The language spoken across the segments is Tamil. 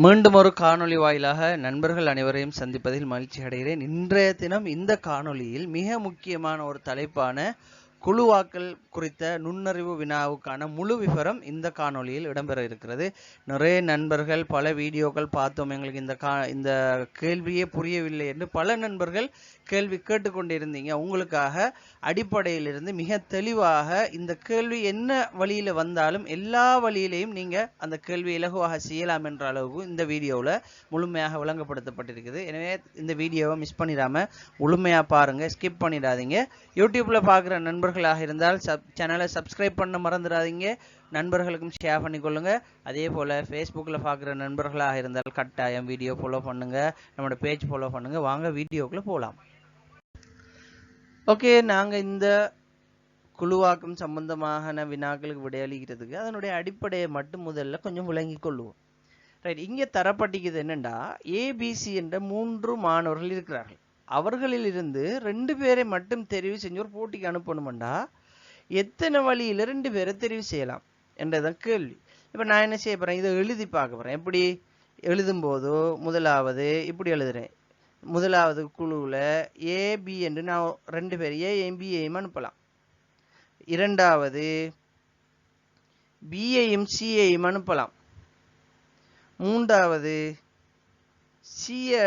மீண்டும் ஒரு காணொளி வாயிலாக நண்பர்கள் அனைவரையும் சந்திப்பதில் மகிழ்ச்சி அடைகிறேன். இன்றைய தினம் இந்த காணொளியில் மிக முக்கியமான ஒரு தலைப்பான குழுவாக்கல் குறித்த நுண்ணறிவு வினாவுக்கான முழு விவரம் இந்த காணொளியில் இடம்பெற இருக்கிறது. நிறைய நண்பர்கள் பல வீடியோக்கள் பார்த்தோம், எங்களுக்கு இந்த கேள்வியே புரியவில்லை என்று பல நண்பர்கள் கேள்வி கேட்டுக்கொண்டிருந்தீங்க. உங்களுக்காக அடிப்படையிலிருந்து மிக தெளிவாக இந்த கேள்வி என்ன வழியில் வந்தாலும் எல்லா வழியிலையும் நீங்கள் அந்த கேள்வி இலகுவாக செய்யலாம் என்ற அளவுக்கு இந்த வீடியோவில் முழுமையாக விளங்கப்படுத்தப்பட்டிருக்குது. எனவே இந்த வீடியோவை மிஸ் பண்ணிடாமல் முழுமையாக பாருங்கள், ஸ்கிப் பண்ணிடாதீங்க. யூடியூப்பில் பார்க்குற நண்பர்களாக இருந்தால் சேனலை சப்ஸ்கிரைப் பண்ண மறந்துடாதீங்க. நண்பர்களுக்கும் ஷேர் பண்ணிக்கொள்ளுங்க. அதே போல் ஃபேஸ்புக்கில் பார்க்குற நண்பர்களாக இருந்தால் கட்டாயம் வீடியோ ஃபாலோ பண்ணுங்கள், நம்மளோட பேஜ் ஃபாலோ பண்ணுங்கள். வாங்க வீடியோக்குள்ளே போகலாம். ஓகே, நாங்கள் இந்த குழுவாக்கம் சம்பந்தமான வினாக்களுக்கு விடையளிக்கிறதுக்கு அதனுடைய அடிப்படையை மட்டும் முதல்ல கொஞ்சம் விளங்கி கொள்ளுவோம். ரைட், இங்கே தரப்பட்டிருக்கிறது என்னென்னா, ஏபிசி என்ற 3 மாணவர்கள் இருக்கிறார்கள். அவர்களில் இருந்து 2 பேரை மட்டும் தெரிவு செஞ்சு ஒரு போட்டிக்கு அனுப்பணுமெண்டா எத்தனை வழியில் 2 பேரை தெரிவு செய்யலாம் என்றதான் கேள்வி. இப்போ நான் என்ன செய்ய போகிறேன், இதை எழுதி பார்க்க போகிறேன். எப்படி எழுதும்போதோ முதலாவது இப்படி எழுதுறேன். முதலாவது குழுவில் ஏபி என்று நான் 2 பேர் ஏயும் பியையும் அனுப்பலாம். இரண்டாவது பியையும் சியையும் அனுப்பலாம். மூன்றாவது சியை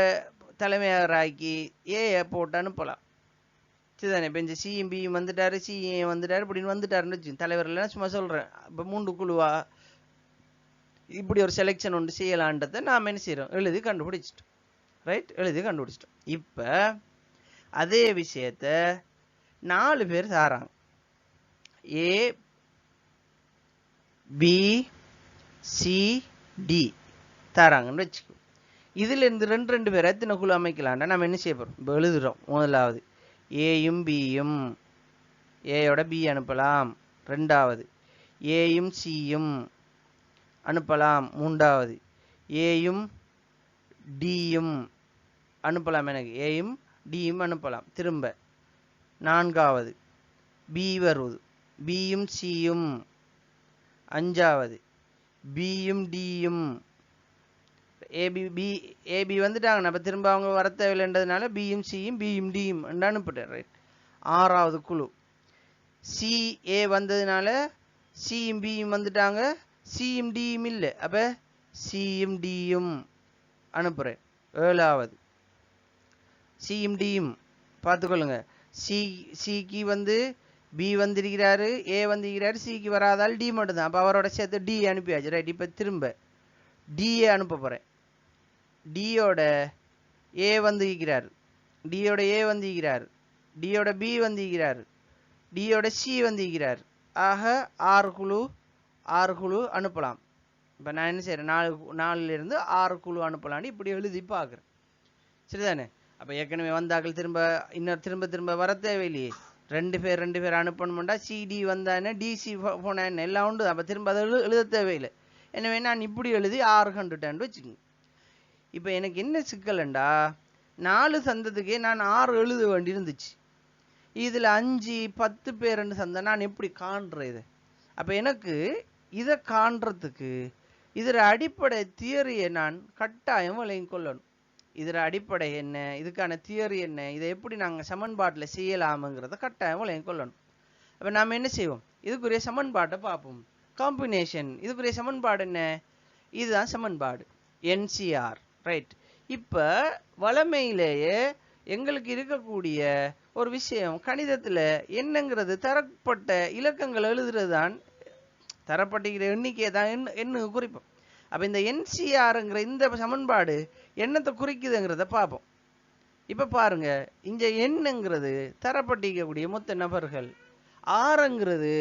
தலைமையாராக்கி ஏயை போட்டு அனுப்பலாம். சரிதானே? இப்போ இந்த சியும் பியும் வந்துட்டாரு, சியும் வந்துட்டாரு, இப்படின்னு வந்துட்டாருன்னு வச்சு தலைவர் இல்லைன்னா சும்மா சொல்கிறேன். இப்போ 3 குழுவா இப்படி ஒரு செலெக்ஷன் ஒன்று செய்யலான்றதை நாம் என்ன செய்கிறோம், எழுதி கண்டுபிடிச்சிட்டோம். ரைட், எழுதி கண்டுபிடிச்சிட்டோம். இப்போ அதே விஷயத்த 4 பேர் தாராங்க. ஏ பி சி டி தராங்கன்னு வச்சுக்கோ. இதுல இருந்து 2 பேரை எத்தனை குழு அமைக்கலாம்னா நம்ம என்ன செய்ய போறோம், இப்போ எழுதுறோம். முதலாவது ஏயும் பியும், ஏயோட பி அனுப்பலாம். ரெண்டாவது ஏயும் சியும் அனுப்பலாம். மூன்றாவது ஏயும் டியும் அனுப்பலாம். எனக்கு ஏயும் டியும் அனுப்பலாம். திரும்ப நான்காவது பி வருவது, பியும் சியும். அஞ்சாவது பியும் டியும். ஏபி வந்துட்டாங்க, நம்ம திரும்ப அவங்க வர தேவையில்லைன்றதுனால பியும் சியும் பியும் டியும் அனுப்பிட்டேன். ரைட். ஆறாவது குழு சி ஏ வந்ததுனால சியும் பியும் வந்துட்டாங்க, சியும் டியும் இல்லை, அப்போ சியும் டியும் அனுப்புகிறேன். ஏழாவது சியும் டியும் பார்த்துக்கொள்ளுங்க. சிக்கு வந்து பி வந்திருக்கிறாரு, ஏ வந்திருக்கிறாரு, சிக்கு வராதால் டி மட்டும்தான், அப்போ அவரோட சேர்த்து டி அனுப்பியாச்சு. ரைட். இப்போ திரும்ப டிஏ அனுப்ப போகிறேன். டியோட ஏ வந்திருக்கிறார், டியோட ஏ வந்திருக்கிறார், டியோட பி வந்திருக்கிறார், டியோட சி வந்திருக்கிறார். ஆக 6 குழு அனுப்பலாம். இப்போ நான் என்ன செய்கிறேன், 4லிருந்து 6 குழு அனுப்பலான்னு இப்படி எழுதி பார்க்குறேன். சரிதானே? அப்போ ஏற்கனவே வந்தாக்கள் திரும்ப வர தேவையில்லையே. 2 பேர் அனுப்பணும்டா சிடி வந்தானே டிசி போனேன் எல்லாம் உண்டு. அப்போ திரும்ப அதை எழுத தேவையில்லை. எனவே நான் இப்படி எழுதி 6 கண்டுட்டேன்னு வச்சுக்கோங்க. இப்போ எனக்கு என்ன சிக்கலண்டா, 4 சந்தத்துக்கே நான் 6 எழுத வேண்டி இருந்துச்சு. இதில் 5 10 பேருன்னு சந்தை நான் எப்படி காண்றேன் இதை? அப்போ எனக்கு இதை காண்றதுக்கு இதில் அடிப்படை தியரியை நான் கட்டாயம் விளங்கி கொள்ளணும். இதில் அடிப்படை என்ன, இதுக்கான தியரி என்ன, இதை எப்படி நாங்கள் சமன்பாட்டில் செய்யலாமுங்கிறத கட்டாயம் விளங்கி கொள்ளணும். அப்போ நாம் என்ன செய்வோம், இதுக்குரிய சமன்பாட்டை பார்ப்போம். காம்பினேஷன், இதுக்குரிய சமன்பாடு என்ன, இதுதான் சமன்பாடு என்சிஆர். ரைட். இப்போ வளமையிலேயே எங்களுக்கு இருக்கக்கூடிய ஒரு விஷயம், கணிதத்தில் என்னங்கிறது தரப்பட்ட இலக்கங்கள் எழுதுறது தான், தரப்பட்டிருக்கிற எண்ணிக்கையை தான் என்ன குறிப்போம். அப்போ இந்த என்சிஆருங்கிற இந்த சமன்பாடு என்னத்தை குறிக்குதுங்கிறத பார்ப்போம். இப்போ பாருங்க, இந்த எண்ணுங்கிறது தரப்பட்டிருக்கக்கூடிய மொத்த நபர்கள், ஆறுங்கிறது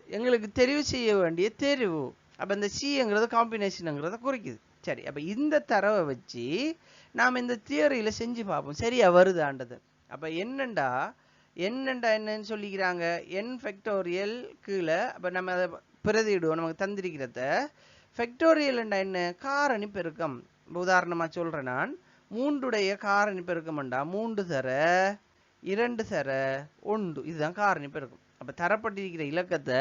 எங்களுக்கு தெரிவு செய்ய வேண்டிய தெரிவு. அப்போ இந்த சிங்கிறது காம்பினேஷனுங்கிறத குறிக்குது. சரி, அப்போ இந்த தரவை வச்சு நாம் இந்த தியரியில் செஞ்சு பார்ப்போம், சரியா வருதாண்டது. அப்போ என்னன்னு சொல்லிக்கிறாங்க, என் ஃபேக்டோரியல் கீழே. அப்போ நம்ம அதை பிரதிடுவோம், நமக்கு தந்திருக்கிறத. ஃபேக்டோரியல் என்ன, காரணி பெருக்கம். உதாரணமாக சொல்கிறேன் நான், 3 காரணி பெருக்கம்ண்டா 3 தர 2 தர 1, இதுதான் காரணி பெருக்கம். அப்போ தரப்பட்டிருக்கிற இலக்கத்தை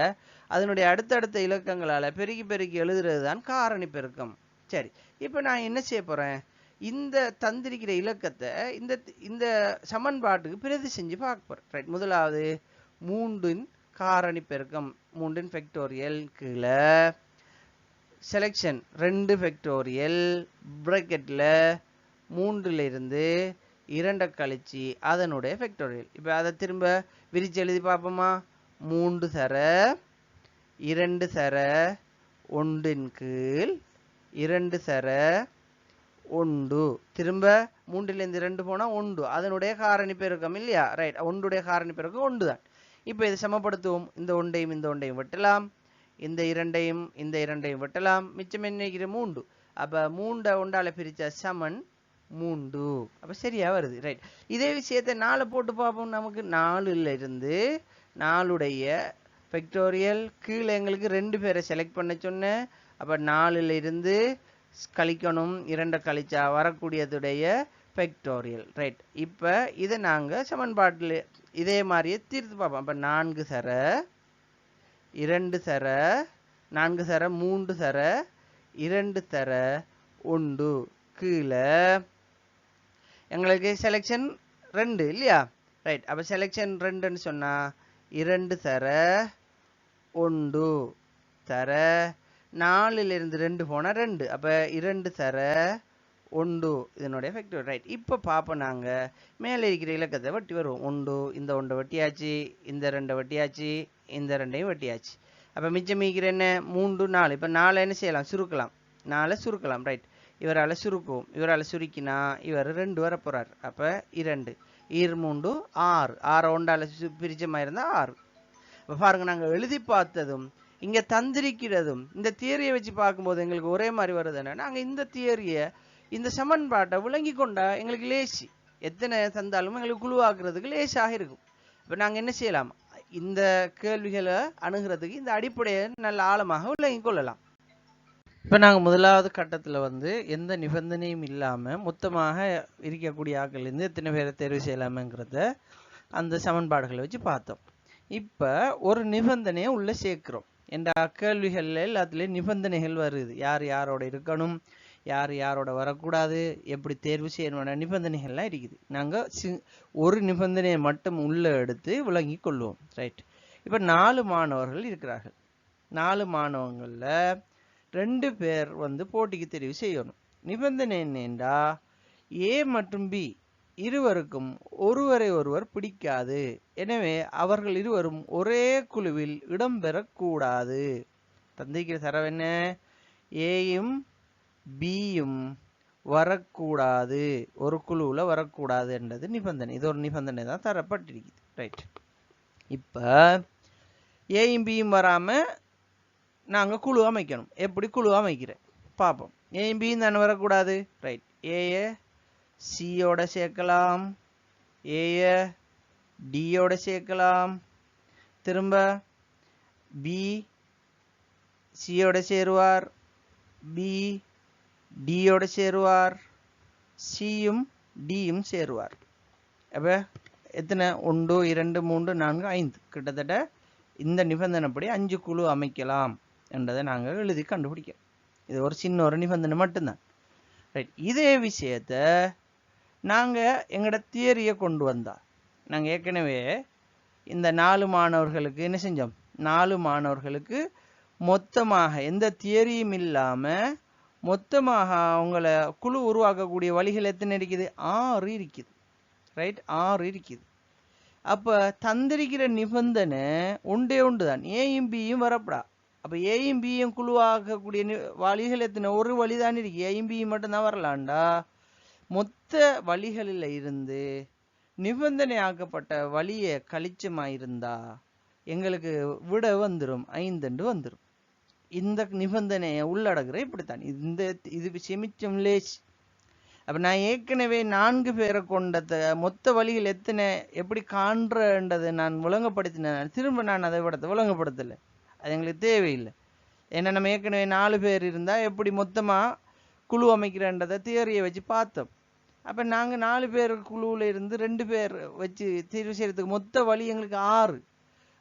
அதனுடைய அடுத்தடுத்த இலக்கங்களால் பெருக்கி எழுதுறது தான் காரணி பெருக்கம். சரி, இப்போ நான் என்ன செய்ய போறேன், இந்த தந்திரிக்கிற இலக்கத்தை இந்த இந்த சமன்பாட்டுக்கு பிரதி செஞ்சு பார்க்க போறேன். ரைட், முதலாவது 3 காரணி பெருக்கம், 3 ஃபேக்டோரியல் கீழே செலெக்ஷன் 2 ஃபேக்டோரியல் பிராக்கெட்ல 3ல இருந்து 2 கழிச்சு அதனுடைய ஃபேக்டோரியல். இப்போ அதை திரும்ப விரிச்சு எழுதி பார்ப்போமா. 3 தர 2 தர 1 கீழ் 2 தர 1, திரும்ப 3லேருந்து 2 போனா 1, அதனுடைய காரணி பெருக்கம் இல்லையா. ரைட், 1உடைய காரணி பெருக்கம் 1 தான். இப்போ இதை சமப்படுத்துவோம். இந்த 1ஐயும் இந்த 1ஐயும் வெட்டலாம், இந்த 2ஐயும் இந்த 2ஐயும் வெட்டலாம், மிச்சம் என்ன 3. அப்போ 3 1ஆல பிரிச்சா சமன் 3. அப்போ சரியா வருது. ரைட், இதே விஷயத்தை 4 போட்டு பார்ப்போம். நமக்கு 4ல இருந்து 4உடைய ஃபேக்டோரியல் கீழே எங்களுக்கு 2 பேரை செலக்ட் பண்ண சொன்னேன். அப்போ 4ல இருந்து கழிக்கணும், 2 கழிச்சா வரக்கூடியதுடைய ஃபேக்டோரியல். ரைட், இப்போ இதை நாங்கள் சமன்பாட்டில் இதே மாதிரியே தீர்த்து பார்ப்போம். அப்போ 4 தர 2 தர 4 தர 3 தர 2 தர 1 கீழே எங்களுக்கு செலெக்ஷன் 2 இல்லையா. ரைட், அப்போ செலெக்ஷன் 2ன்னு சொன்னால் 2 தர 1 தர 4லிருந்து 2 போனால் 2, அப்போ 2 தர 1 இதனுடைய ஃபேக்டோரியல். ரைட், இப்போ பார்ப்போம். நாங்கள் மேலே இருக்கிற இலக்கத்தை வட்டி வருவோம். 1 இந்த 1 வட்டியாச்சு, இந்த 2 வட்டியாச்சு, இந்த 2ஐயும் வட்டியாச்சு. அப்போ மிச்சம் மீக்கிற என்ன 3 4. இப்போ 4 என்ன செய்யலாம், சுருக்கலாம். 4 சுருக்கலாம். ரைட், இவரால் சுருக்குவோம். இவரால் சுருக்கினா இவர் 2 வர போகிறார். அப்போ 2 3 6, 6 1ஆல் பிரிச்ச மாதிரி இருந்தால் 6. இப்போ பாருங்கள், நாங்கள் எழுதி பார்த்ததும் இங்கே தந்திரிக்கிறதும் இந்த தியரியை வச்சு பார்க்கும்போது எங்களுக்கு ஒரே மாதிரி வருது. என்ன, நாங்கள் இந்த தியரியை இந்த சமன்பாட்டை விளங்கி கொண்டா எங்களுக்கு லேசி, எத்தனை தந்தாலும் எங்களுக்கு குழுவாக்குறதுக்கு லேசாக இருக்கும். இப்போ நாங்கள் என்ன செய்யலாம், இந்த கேள்விகளை அணுகிறதுக்கு இந்த அடிப்படையை நல்ல ஆழமாக விளங்கி கொள்ளலாம். இப்போ நாங்கள் முதலாவது கட்டத்தில் எந்த நிபந்தனையும் இல்லாமல் மொத்தமாக இருக்கக்கூடிய ஆட்கள்லேருந்து எத்தனை பேரை தேர்வு செய்யலாமங்கிறத அந்த சமன்பாடுகளை வச்சு பார்த்தோம். இப்போ ஒரு நிபந்தனையை உள்ளே சேர்க்கிறோம். என்ற கேள்விகளில் எல்லாத்துலேயும் நிபந்தனைகள் வருது. யார் யாரோட இருக்கணும், யார் யாரோட வரக்கூடாது, எப்படி தேர்வு செய்யணும், நிபந்தனைகள்லாம் இருக்குது. நாங்கள் ஒரு நிபந்தனையை மட்டும் உள்ளே எடுத்து விளங்கி கொள்வோம். ரைட், இப்போ 4 மாணவர்கள் இருக்கிறார்கள். 4 மாணவங்களில் 2 பேர் போட்டிக்கு தெரிவு செய்யணும். நிபந்தனை என்னென்றா, ஏ மற்றும் பி இருவருக்கும் ஒருவரை ஒருவர் பிடிக்காது, எனவே அவர்கள் இருவரும் ஒரே குழுவில் இடம்பெறக்கூடாது. தந்திக்கிற தரவு என்ன, ஏயும் பியும் வரக்கூடாது, ஒரு குழுவில் வரக்கூடாது என்றது நிபந்தனை. இது ஒரு நிபந்தனை தான் தரப்பட்டிருக்குது. ரைட், இப்போ ஏயும் பியும் வராமல் நாங்கள் குழு அமைக்கணும். எப்படி குழு அமைக்கிறேன் பார்ப்போம். ஏயும் பியும் தானே வரக்கூடாது. ரைட், ஏயை சியோட சேர்க்கலாம், ஏய டியோட சேர்க்கலாம், திரும்ப பி சியோட சேருவார், பி டியோட சேருவார், சியும் டியும் சேருவார். அப்போ எத்தனை, 1 2 3 4 5, கிட்டத்தட்ட இந்த நிபந்தனைப்படி 5 குழு அமைக்கலாம் என்றதை நாங்கள் எழுதி கண்டுபிடிக்கிறோம். இது ஒரு சின்ன ஒரு நிபந்தனை மட்டும்தான். ரைட், இதே விஷயத்தை நாங்கள் எங்களோட தியரியை கொண்டு வந்தா, நாங்கள் ஏற்கனவே இந்த 4 மாணவர்களுக்கு என்ன செஞ்சோம், 4 மாணவர்களுக்கு மொத்தமாக எந்த தியரியும் இல்லாமல் மொத்தமாக அவங்கள குழு உருவாக்கக்கூடிய வழிகள் எத்தனை இருக்குது, 6 இருக்குது. ரைட், 6 இருக்குது. அப்போ தந்திரிக்கிற நிபந்தனை ஒன்றே ஒன்று தான், ஏயும் பியும் வரப்படா. அப்போ ஏயும் பியும் குழுவாக்கக்கூடிய வழிகள் எத்தனை, ஒரு வழி தான் இருக்கு, ஏயும் பியும் மட்டும்தான் வரலாண்டா. மொத்த வழிகளில் இருந்து நிபந்தனை ஆக்கப்பட்ட வழியை கழிச்சமாயிருந்தா எங்களுக்கு விட வந்துடும், 5 வந்துடும். இந்த நிபந்தனையை உள்ளடங்குற இப்படித்தான். இது விஷயம் லேஸ். அப்போ நான் ஏற்கனவே 4 பேரை கொண்ட மொத்த வழிகள் எத்தனை எப்படி காண்றன்றதை நான் விளங்கப்படுத்தினேன். திரும்ப நான் அதை விளங்கப்படுத்தலை, அது எங்களுக்கு தேவையில்லை. ஏன்னா நம்ம ஏற்கனவே 4 பேர் இருந்தால் எப்படி மொத்தமாக குழு அமைக்கிறன்றதை தியரியை வச்சு பார்த்தோம். அப்போ நாங்கள் 4 பேர் குழுவில் இருந்து 2 பேர் வச்சு தீர்வு செய்யறதுக்கு மொத்த வழி எங்களுக்கு 6.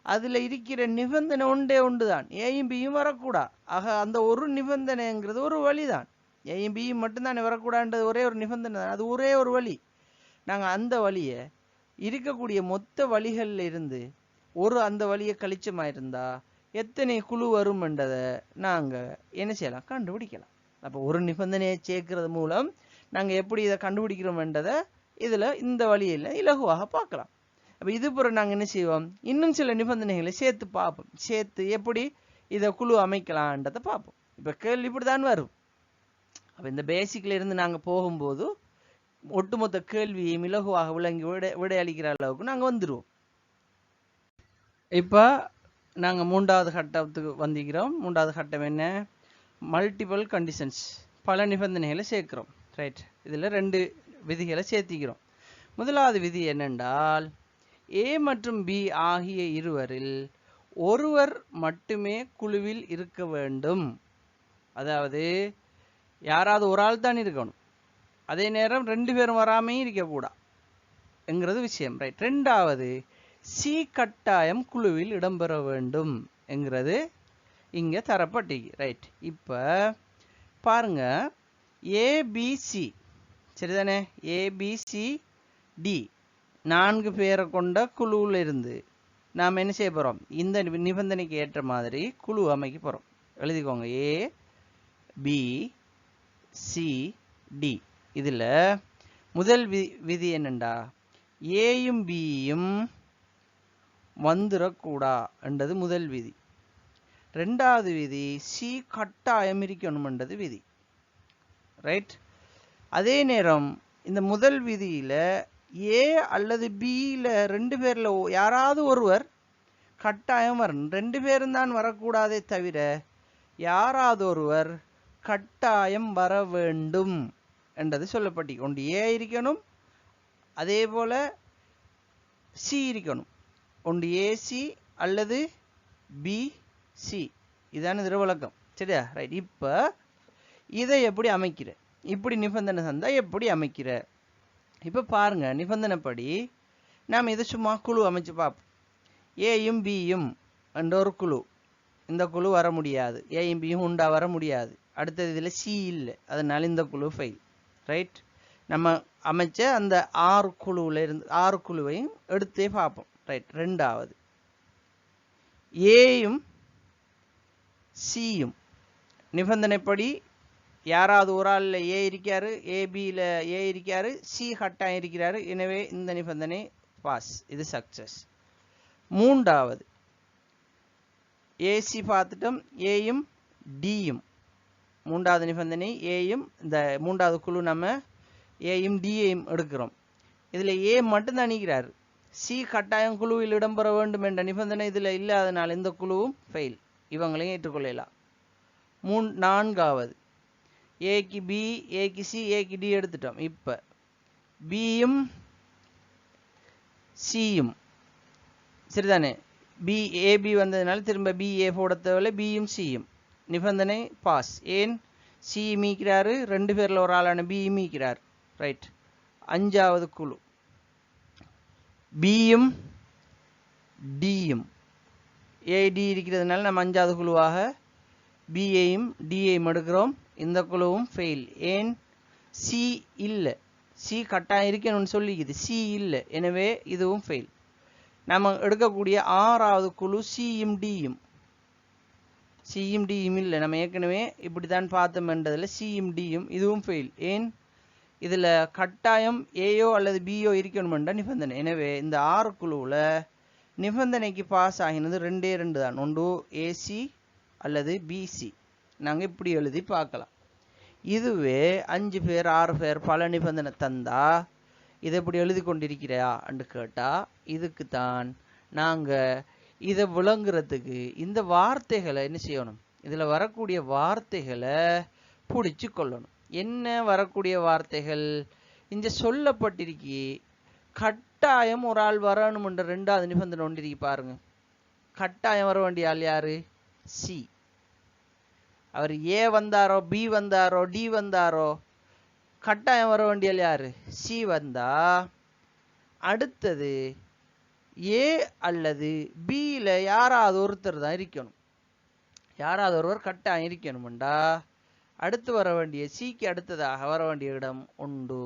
அதில் இருக்கிற நிபந்தனை ஒன்றே ஒன்று தான், ஏயும் பியும் வரக்கூடா. ஆக அந்த ஒரு நிபந்தனைங்கிறது ஒரு வழி தான். ஏயும் பியும் மட்டும்தானே வரக்கூடாதுன்றது ஒரே ஒரு நிபந்தனை தான். அது ஒரே ஒரு வழி. நாங்கள் அந்த வழியை இருக்கக்கூடிய மொத்த வழிகளில் இருந்து அந்த வழியை கழிச்சமாக இருந்தால் எத்தனை குழு வரும்ன்றதை நாங்கள் என்ன செய்யலாம், கண்டுபிடிக்கலாம். அப்போ ஒரு நிபந்தனையை சேர்க்கறது மூலம் நாங்கள் எப்படி இதை கண்டுபிடிக்கிறோம்ன்றதை இதில் இந்த வழியில் இலகுவாக பார்க்கலாம். அப்போ இது பிறகு நாங்கள் என்ன செய்வோம், இன்னும் சில நிபந்தனைகளை சேர்த்து பார்ப்போம். சேர்த்து எப்படி இதை குழு அமைக்கலான்றதை பார்ப்போம். இப்போ கேள்வி இப்படி தான் வரும். அப்போ இந்த பேசிக்ல இருந்து நாங்கள் போகும்போது ஒட்டுமொத்த கேள்வியை இலகுவாக விளங்கி விடையளிக்கிற அளவுக்கு நாங்கள் வந்துடுவோம். இப்போ நாங்கள் 3வது கட்டத்துக்கு வந்திக்கிறோம். 3வது கட்டம் என்ன, மல்டிபிள் கண்டிஷன்ஸ், பல நிபந்தனைகளை சேர்க்கிறோம். ரைட், இதில் 2 விதிகளை சேர்த்திக்கிறோம். முதலாவது விதி என்னென்றால், ஏ மற்றும் பி ஆகிய இருவரில் ஒருவர் மட்டுமே குழுவில் இருக்க வேண்டும். அதாவது யாராவது ஒரு ஆள் தான் இருக்கணும், அதே நேரம் 2 பேரும் வராமையும் இருக்கக்கூடாது என்கிறது விஷயம். ரைட். 2வது, சி கட்டாயம் குழுவில் இடம்பெற வேண்டும் என்கிறது இங்கே தரப்பட்டு. ரைட். இப்போ பாருங்க, ஏபிசி சரிதானே, ஏபிசிடி 4 பேரை கொண்ட குழுவில் இருந்து நாம் என்ன செய்ய போகிறோம், இந்த நிபந்தனைக்கு ஏற்ற மாதிரி குழு அமைக்க போகிறோம். எழுதிக்கோங்க, ஏபிசிடி. இதில் முதல் விதி என்னண்டா, ஏயும் பியும் வந்துடக்கூடா என்றது முதல் விதி. 2வது விதி, சி கட்டாயம் இருக்கணும்ன்றது விதி. ரைட். அதே நேரம் இந்த முதல் விதியில் ஏ அல்லது பியில் 2 பேரில் யாராவது ஒருவர் கட்டாயம் வரணும். 2 பேரும் தான் வரக்கூடாதே தவிர யாராவது ஒருவர் கட்டாயம் வர வேண்டும் என்றது சொல்லப்பட்டு. ஒன்று ஏ இருக்கணும், அதே போல் சி இருக்கணும். ஒன்று ஏசி அல்லது பிசி. இதான இதில் விளக்கம். சரியா? ரைட். இப்போ இதை எப்படி அமைக்கிற, இப்படி நிபந்தனை தந்தால் எப்படி அமைக்கிற. இப்போ பாருங்க, நிபந்தனைப்படி நாம் இதை சும்மா குழு அமைச்சு பார்ப்போம். ஏயும் பியும் என்ற ஒரு குழு, இந்த குழு வர முடியாது, ஏயும் பியும் உண்டா வர முடியாது. அடுத்தது இதில் சி இல்லை, அதனால இந்த குழு ஃபெயில். ரைட். நம்ம அமைச்ச அந்த 6 குழுவில் இருந்து 6 குழுவையும் எடுத்தே பார்ப்போம். ரைட். 2வது, ஏயும் சியும் நிபந்தனைப்படி யாராவது ஒரு ஆளில் ஏ இருக்காரு, ஏபியில் ஏ இருக்காரு, சி கட்டாயம் இருக்கிறாரு. எனவே இந்த நிபந்தனை பாஸ், இது சக்சஸ். 3வது, ஏசி பார்த்துட்டோம், ஏயும் டியும். 3வது நிபந்தனை ஏயும், இந்த 3வது குழு நம்ம ஏயும் டியையும் எடுக்கிறோம். இதில் ஏ மட்டும்தான் நிற்கிறார், சி கட்டாயம் குழுவில் இடம்பெற வேண்டும் என்ற நிபந்தனை இதில் இல்லாதனால இந்த குழுவும் ஃபெயில், இவங்களையும் ஏற்றுக்கொள்ளலாம். 4வது, ஏக்கு பி, ஏக்கு சி, ஏக்கு டி எடுத்துட்டோம். இப்போ பியும் சியும் சரிதானே, பி ஏபி வந்ததுனால திரும்ப பி ஏ போட தேவையில்லை, பியும் சியும் நிபந்தனை பாஸ். ஏன், சி மீக்கிறாரு, 2 பேரில் ஒரு ஆளான பி மீக்கிறார். ரைட். 5வது குழு, பியும் டியும், ஏடி இருக்கிறதுனால நம்ம 5வது குழுவாக பிஏயும் டிஏயும் எடுக்கிறோம். இந்த குழுவும் ஃபெயில். ஏன், சி இல்லை, சி கட்டாயம் இருக்கணும்னு சொல்லிக்குது, சி இல்லை, எனவே இதுவும் ஃபெயில். நம்ம எடுக்கக்கூடிய 6வது குழு சியும் டியும், சியும் டியும் இல்லை, நம்ம ஏற்கனவே இப்படி தான் பார்த்தோம்ன்றதில் சியும் டியும், இதுவும் ஃபெயில். ஏன், இதில் கட்டாயம் ஏயோ அல்லது பியோ இருக்கணுமென்ற நிபந்தனை. எனவே இந்த 6 குழுவில் நிபந்தனைக்கு பாஸ் ஆகினது 2 தான், ஒன்று ஏசி அல்லது பிசி. நாங்கள் இப்படி எழுதி பார்க்கலாம். இதுவே 5 பேர் 6 பேர் பல நிபந்தனை தந்தா இதை இப்படி எழுதி கொண்டிருக்கிறியா என்று கேட்டால், இதுக்கு தான் நாங்கள் இதை விளங்குறதுக்கு இந்த வார்த்தைகளை என்ன செய்யணும், இதில் வரக்கூடிய வார்த்தைகளை பிடிச்சு கொள்ளணும். என்ன வரக்கூடிய வார்த்தைகள் இங்கே சொல்லப்பட்டிருக்கி, கட்டாயம் ஒரு ஆள் வரணும்ன்ற 2வது நிபந்தனை ஒன்றிருக்கி பாருங்க. கட்டாயம் வர வேண்டிய ஆள் யாரு, சி. அவர் ஏ வந்தாரோ, பி வந்தாரோ, டி வந்தாரோ, கட்டாயம் வர வேண்டிய ஆள் யாரு, சி வந்தா அடுத்தது ஏ அல்லது பியில் யாராவது ஒருத்தர் தான் இருக்கணும். யாராவது ஒருவர் கட்டாயம் இருக்கணும்டா அடுத்து வர வேண்டிய சிக்கு அடுத்ததாக வர வேண்டிய இடம் உண்டு.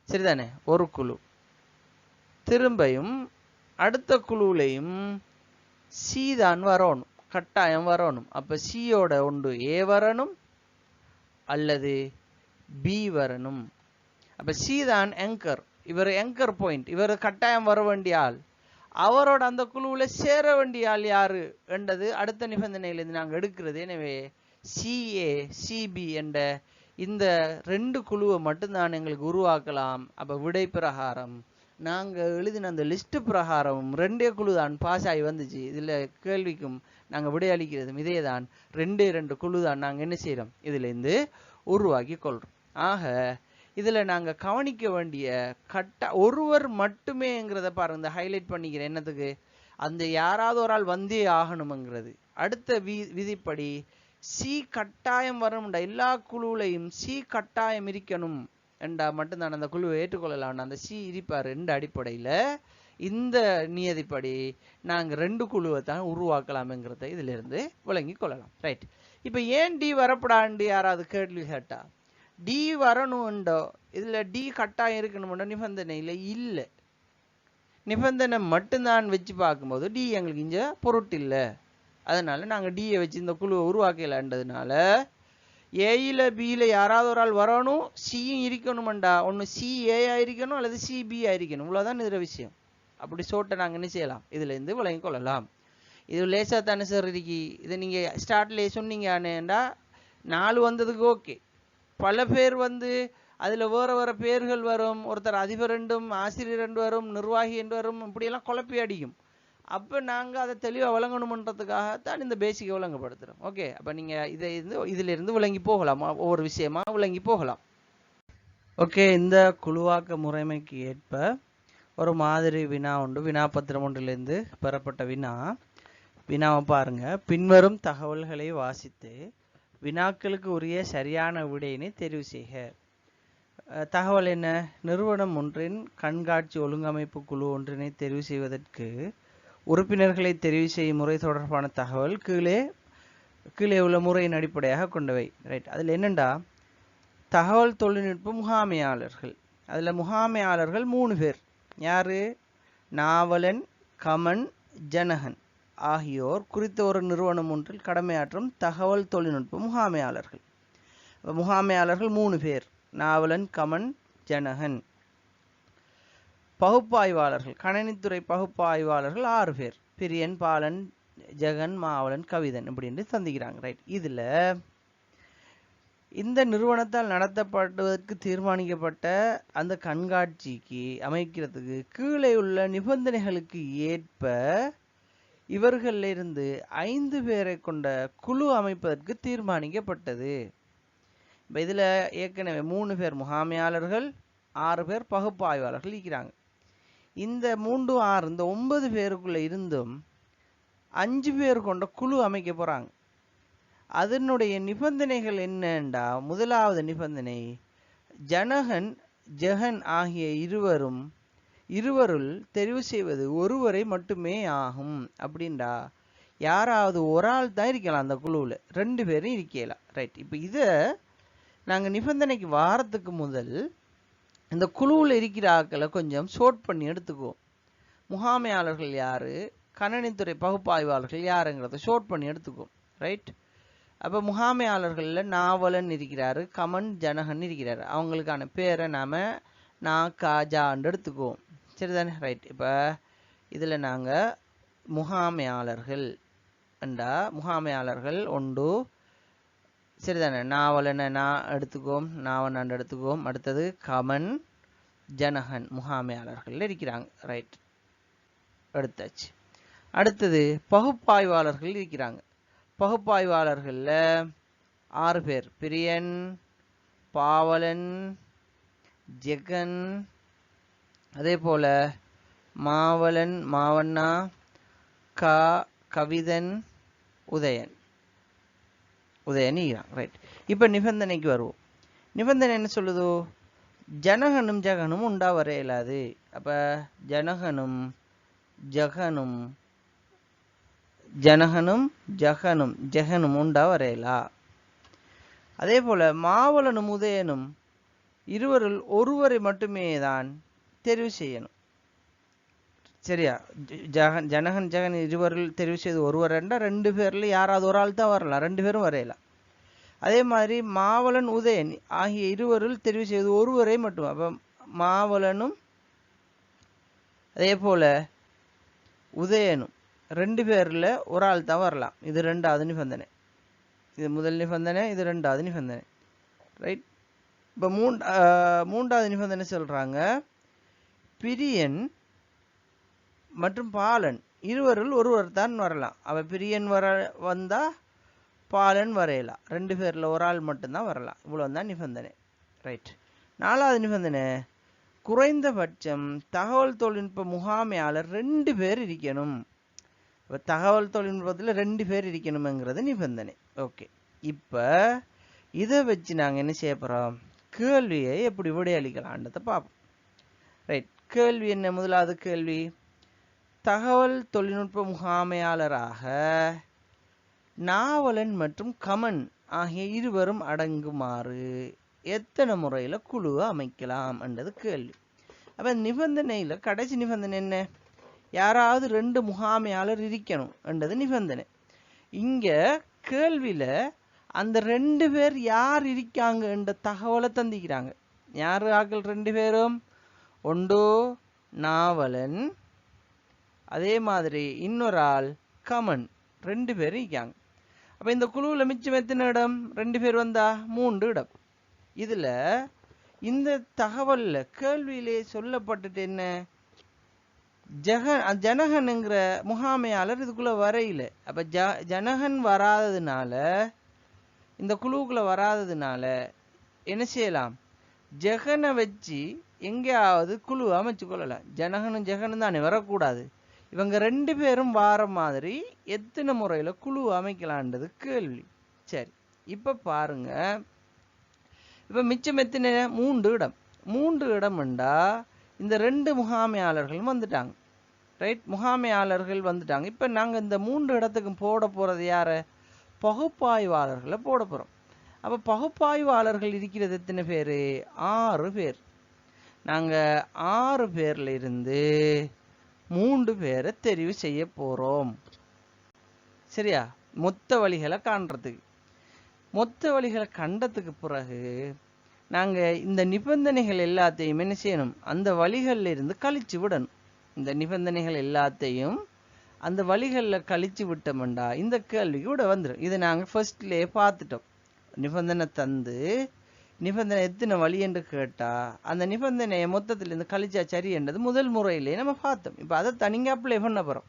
சரிதானே? ஒரு குழு. திரும்பியும் அடுத்த குழுவிலையும் சி தான் வரணும், கட்டாயம் வரணும். அப்ப சியோட ஒன்று ஏ வரணும் அல்லது பி வரணும். அப்ப சி தான் ஆங்கர். இவர் ஆங்கர் பாயிண்ட், இவர் கட்டாயம் வர வேண்டிய ஆள். அவரோட அந்த குழுவுல சேர வேண்டிய ஆள் யாரு என்றது அடுத்த நிபந்தனையிலிருந்து நாங்கள் எடுக்கிறது. எனவே சிஏ சிபி என்ற இந்த 2 குழுவை மட்டும்தான் எங்களுக்கு உருவாக்கலாம். அப்ப விடை பிரகாரம் நாங்கள் எழுதின அந்த லிஸ்ட் பிரகாரம் 2 குழு தான் பாஸ் ஆகி வந்துச்சு. இதுல கேள்விக்கும் நாங்கள் விடை அளிக்கிறதும் இதே தான். 2 குழு தான் நாங்கள் என்ன செய்யறோம், இதுல இருந்து உருவாக்கி கொள்றோம். ஆக இதுல நாங்க கவனிக்க வேண்டிய ஒருவர் மட்டுமேங்கிறத பாருங்க, இந்த ஹைலைட் பண்ணிக்கிறேன். என்னத்துக்கு? அந்த யாராவது ஒரு ஆள் வந்தே ஆகணும்ங்கிறது. அடுத்த விதிப்படி சி கட்டாயம் வரணும்டா, எல்லா குழுவிலையும் சி கட்டாயம் இருக்கணும் என்றா மட்டும்தான் அந்த குழுவை ஏற்றுக்கொள்ளலாம். அந்த சி இருப்பார் என்ற அடிப்படையில இந்த நியதிப்படி நாங்க 2 குழுவை தான் உருவாக்கலாம்ங்கிறத இதுல இருந்து விளங்கி கொள்ளலாம். ரைட். இப்ப ஏன் டி வரப்படாண்டு யாராவது கேள்வி கேட்டா, டி வரணும்டோ இதுல டி கட்டாயம் இருக்கணும்டோ நிபந்தனையில இல்ல. நிபந்தனை மட்டும்தான் வச்சு பார்க்கும்போது டி எங்களுக்கு இங்க பொருட்டு இல்லை. அதனால நாங்க டியை வச்சு இந்த குழுவை உருவாக்கலன்றதுனால ஏயில பியில யாராவது ஒரு ஆள் வரணும், சியும் இருக்கணும்டா. ஒன்று சி ஏ ஆயிருக்கணும் அல்லது சி பி ஆயிருக்கணும். இவ்வளவுதான் இதுல விஷயம். அப்படி சோட்டை நாங்க என்ன செய்யலாம், இதுல இருந்து விளங்கி கொள்ளலாம். இது லேசா தானே சார் இருக்கு. இதை நீங்க ஸ்டார்ட்ல சொன்னீங்கடா 4 வந்ததுக்கு ஓகே. பல பேர் வந்து அதுல வேற வேற பேர்கள் வரும். ஒருத்தர் அதிபர் என்றும் ஆசிரியர் என்று வரும், நிர்வாகி என்று வரும். இப்படியெல்லாம் குழப்பி அடிக்கும். அப்ப நாங்க அதை தெளிவா விளங்கணும்ன்றதுக்காகத்தான் இந்த பேசிக்கை விளங்கப்படுத்துறோம். ஓகே. அப்ப நீங்க இதுல இருந்து விளங்கி போகலாம், ஒவ்வொரு விஷயமா விளங்கி போகலாம். ஓகே. இந்த குழுவாக்க முறைமைக்கு ஏற்ப ஒரு மாதிரி வினா உண்டு. வினாபத்திரம் ஒன்றிலிருந்து பெறப்பட்ட வினாவை பாருங்க. பின்வரும் தகவல்களை வாசித்து வினாக்களுக்கு உரிய சரியான விடையினை தெரிவு செய்க. தகவல் என்ன? நிறுவனம் ஒன்றின் கண்காட்சி ஒழுங்கமைப்பு குழு ஒன்றினை தெரிவு செய்வதற்கு உறுப்பினர்களை தெரிவு செய்யும் முறை தொடர்பான தகவல் கீழே உள்ள முறையின் அடிப்படையாக கொண்டவை. ரைட். அதுல என்னண்டா, தகவல் தொழில்நுட்ப முகாமையாளர்கள். அதுல முகாமையாளர்கள் 3 பேர். யாரு? நாவலன், கமன், ஜனகன் ஆகியோர் குறித்த ஒரு நிறுவனம் ஒன்றில் கடமையாற்றும் தகவல் தொழில்நுட்ப முகாமையாளர்கள். முகாமையாளர்கள் 3 பேர். நாவலன், கமன், ஜனகன். பகுப்பாய்வாளர்கள், கணினித்துறை பகுப்பாய்வாளர்கள் 6 பேர். பிரியன், பாலன், ஜெகன், மாவலன், கவிதன் இப்படின்னு சந்திக்கிறாங்க. ரைட். இதுல இந்த நிறுவனத்தால் நடத்தப்படுவதற்கு தீர்மானிக்கப்பட்ட அந்த கண்காட்சிக்கு அமைக்கிறதுக்கு கீழே உள்ள நிபந்தனைகளுக்கு ஏற்ப இவர்களிலிருந்து 5 பேரை கொண்ட குழு அமைப்பதற்கு தீர்மானிக்கப்பட்டது. இதுல ஏற்கனவே 3 பேர் முகாமையாளர்கள், 6 பேர் பகுப்பாய்வாளர்கள் இருக்கிறாங்க. இந்த 3, 6 இந்த 9 பேருக்குள்ள இருந்தும் 5 பேர் கொண்ட குழு அமைக்க போறாங்க. அதனுடைய நிபந்தனைகள் என்னண்டா, முதலாவது நிபந்தனை ஜனகன், ஜெகன் ஆகிய இருவருள் தெரிவு செய்வது ஒருவரை மட்டுமே ஆகும். அப்படின்டா யாராவது ஒரு ஆள் தான் இருக்கலாம் அந்த குழுவில், 2 பேரும் இருக்கலாம். ரைட். இப்போ இதை நாங்கள் நிபந்தனைக்கு வாரத்துக்கு முதல் இந்த குழுவில் இருக்கிற ஆட்களை கொஞ்சம் ஷோர்ட் பண்ணி எடுத்துக்குவோம். முகாமையாளர்கள் யாரு, கணினித்துறை பகுப்பாய்வாளர்கள் யாருங்கிறத ஷோர்ட் பண்ணி எடுத்துக்குவோம். ரைட். அப்போ முகாமையாளர்களில் நாவலன் இருக்கிறாரு, கமன், ஜனகன் இருக்கிறாரு. அவங்களுக்கான பேரை நான் காஜான்னு எடுத்துக்குவோம். சரிதானே? ரைட். இப்போ இதில் நாங்கள் முகாமையாளர்கள் உண்டு. சரிதானே? நாவலனை நான் எடுத்துக்குவோம், நாவன் எடுத்துக்குவோம். அடுத்தது கமன், ஜனகன் முகாமையாளர்கள் இருக்கிறாங்க. ரைட். எடுத்தாச்சு. அடுத்தது பகுப்பாய்வாளர்கள் இருக்கிறாங்க. பகுப்பாய்வாளர்கள்ல 6 பேர். பிரியன், பாவலன், ஜெகன், அதே போல மாவலன், மாவண்ணா, கவிதன், உதயன். ரைட். இப்ப நிபந்தனைக்கு வருவோம். நிபந்தனை என்ன சொல்லுதோ, ஜனகனும் ஜெகனும் உண்டா வர இயலாது. அப்ப ஜனகனும் ஜெகனும் உண்டா வரையலா. அதே போல மாவலனும் உதயனும் இருவரில் ஒருவரை மட்டுமே தான் தெரிவு செய்யணும். சரியா? ஜனகன் ஜெகன் இருவரில் தெரிவு செய்து ஒருவர் என்றால் 2 பேர்ல யாராவது ஒரு ஆள் தான் வரலாம், 2 பேரும் வரையலாம். அதே மாதிரி மாவலன் உதயன் ஆகிய இருவரில் தெரிவு செய்து ஒருவரை மட்டும். அப்ப மாவலனும் அதே போல உதயனும் 2 பேர்ல ஒரு ஆள் தான் வரலாம். இது 2வது நிபந்தனை. இது முதல் நிபந்தனை, இது 2வது நிபந்தனை. ரைட்? இப்போ 3வது நிபந்தனை சொல்றாங்க, பிரியன் மற்றும் பாலன் இருவரில் ஒருவர் தான் வரலாம். அவ பிரியன் வந்தா பாலன் வரையலாம், 2 பேர்ல ஒரு ஆள் மட்டும்தான் வரலாம். இவ்வளவுதான் நிபந்தனை. ரைட். 4வது நிபந்தனை, குறைந்தபட்சம் தகவல் தொழில்நுட்ப முகாமையாளர் 2 பேர் இருக்கணும். தகவல் தொழில்நுட்பத்தில் 2 பேர் இருக்கணுங்கிறது நிபந்தனை. ஓகே, இப்போ இதை வச்சு நாங்கள் என்ன செய்ய போகிறோம், கேள்வியை எப்படி விடையளிக்கலான்றதை பார்ப்போம். ரைட். கேள்வி என்ன? முதலாவது கேள்வி, தகவல் தொழில்நுட்ப முகாமையாளராக நாவலன் மற்றும் கமன் ஆகிய இருவரும் அடங்குமாறு எத்தனை முறையில் குழுவை அமைக்கலாம் என்றது கேள்வி. அப்போ நிபந்தனையில் கடைசி நிபந்தனை என்ன? யாராவது 2 முகாமையாளர் இருக்கணும் என்றது நிபந்தனை. இங்கே கேள்வியில் அந்த 2 பேர் யார் இருக்காங்க என்ற தகவலை தந்திக்கிறாங்க. யார் ஆக்கள் 2 பேரும்? ஒன்று நாவலன், அதே மாதிரி இன்னொரு ஆள் கமன், 2 பேர் இருக்காங்க. அப்போ இந்த குழுவில் மிச்சம் எத்தனை இடம்? 2 பேர் வந்தா 3 இடம். இதில் இந்த தகவலில் கேள்வியிலே சொல்லப்பட்டுட்டு என்ன, ஜனகன்ங்கிற முகாமையாளர் இதுக்குள்ளே வரையில. அப்போ ஜனகன் வராததுனால, இந்த குழுவுக்குள்ளே வராததுனால என்ன செய்யலாம், ஜெகனை வச்சு எங்கேயாவது குழு அமைச்சு கொள்ளலாம். ஜனகனும் ஜெகனும் தானே வரக்கூடாது. இவங்க 2 பேரும் வார மாதிரி எத்தனை முறையில் குழு அமைக்கலான்றது கேள்வி. சரி, இப்போ பாருங்க, இப்போ மிச்சம் எத்தனை? 3 இடம். 3 இடம்ண்டா இந்த 2 முகாமையாளர்களும் வந்துட்டாங்க. ரைட்? முகாமையாளர்கள் வந்துட்டாங்க. இப்போ நாங்கள் இந்த 3 இடத்துக்கும் போட போகிறது யாரை? பகுப்பாய்வாளர்களை போட போகிறோம். அப்போ பகுப்பாய்வாளர்கள் இருக்கிறது எத்தனை பேர்? 6 பேர். நாங்கள் 6 பேர்ல இருந்து 3 பேரை தெரிவு செய்ய போகிறோம். சரியா? மொத்த வழிகளை காண்றதுக்கு. மொத்த வழிகளை கண்டதுக்கு பிறகு நாங்கள் இந்த நிபந்தனைகள் எல்லாத்தையும் என்ன செய்யணும், அந்த வழிகளில் இருந்து கழிச்சு விடணும். இந்த நிபந்தனைகள் எல்லாத்தையும் அந்த வழிகளில் கழிச்சு விட்டோம்டா இந்த கேள்விக்கு விட வந்துடும். இதை நாங்கள் ஃபர்ஸ்ட்லேயே பார்த்துட்டோம். நிபந்தனை தந்து நிபந்தனை எத்தனை வழி என்று கேட்டால் அந்த நிபந்தனையை மொத்தத்திலிருந்து கழிச்சா சரி என்றது முதல் முறையிலே நம்ம பார்த்தோம். இப்போ அதை தனிங்க அப்ளை பண்ண போகிறோம்.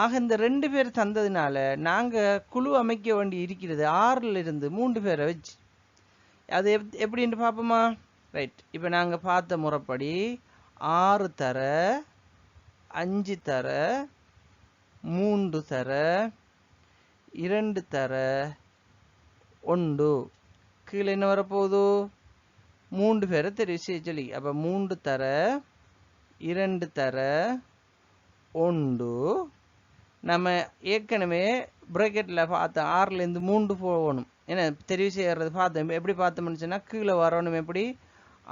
ஆக இந்த 2 பேர் தந்ததுனால நாங்கள் குழு அமைக்க வேண்டி இருக்கிறது 6ல் இருந்து 3 பேரை வச்சு. அது எப்படின்னு பார்ப்போமா? ரைட். இப்போ நாங்கள் பார்த்த முறைப்படி 6 தர, 5 தர, 3 தர, 2 தர, 1. கீழே என்ன வரப்போகுது? 3 பேரை தெரிவு செய்ய சொல்லி. அப்போ 3 தர, 2 தர, 1. நம்ம ஏற்கனவே ப்ராக்கெட்டில் பார்த்தோம், 6லேருந்து 3 போகணும். ஏன்னா தெரிவு செய்யறது பார்த்தோம். எப்படி பார்த்தோம்னு சொன்னால் கீழே வரணும். எப்படி?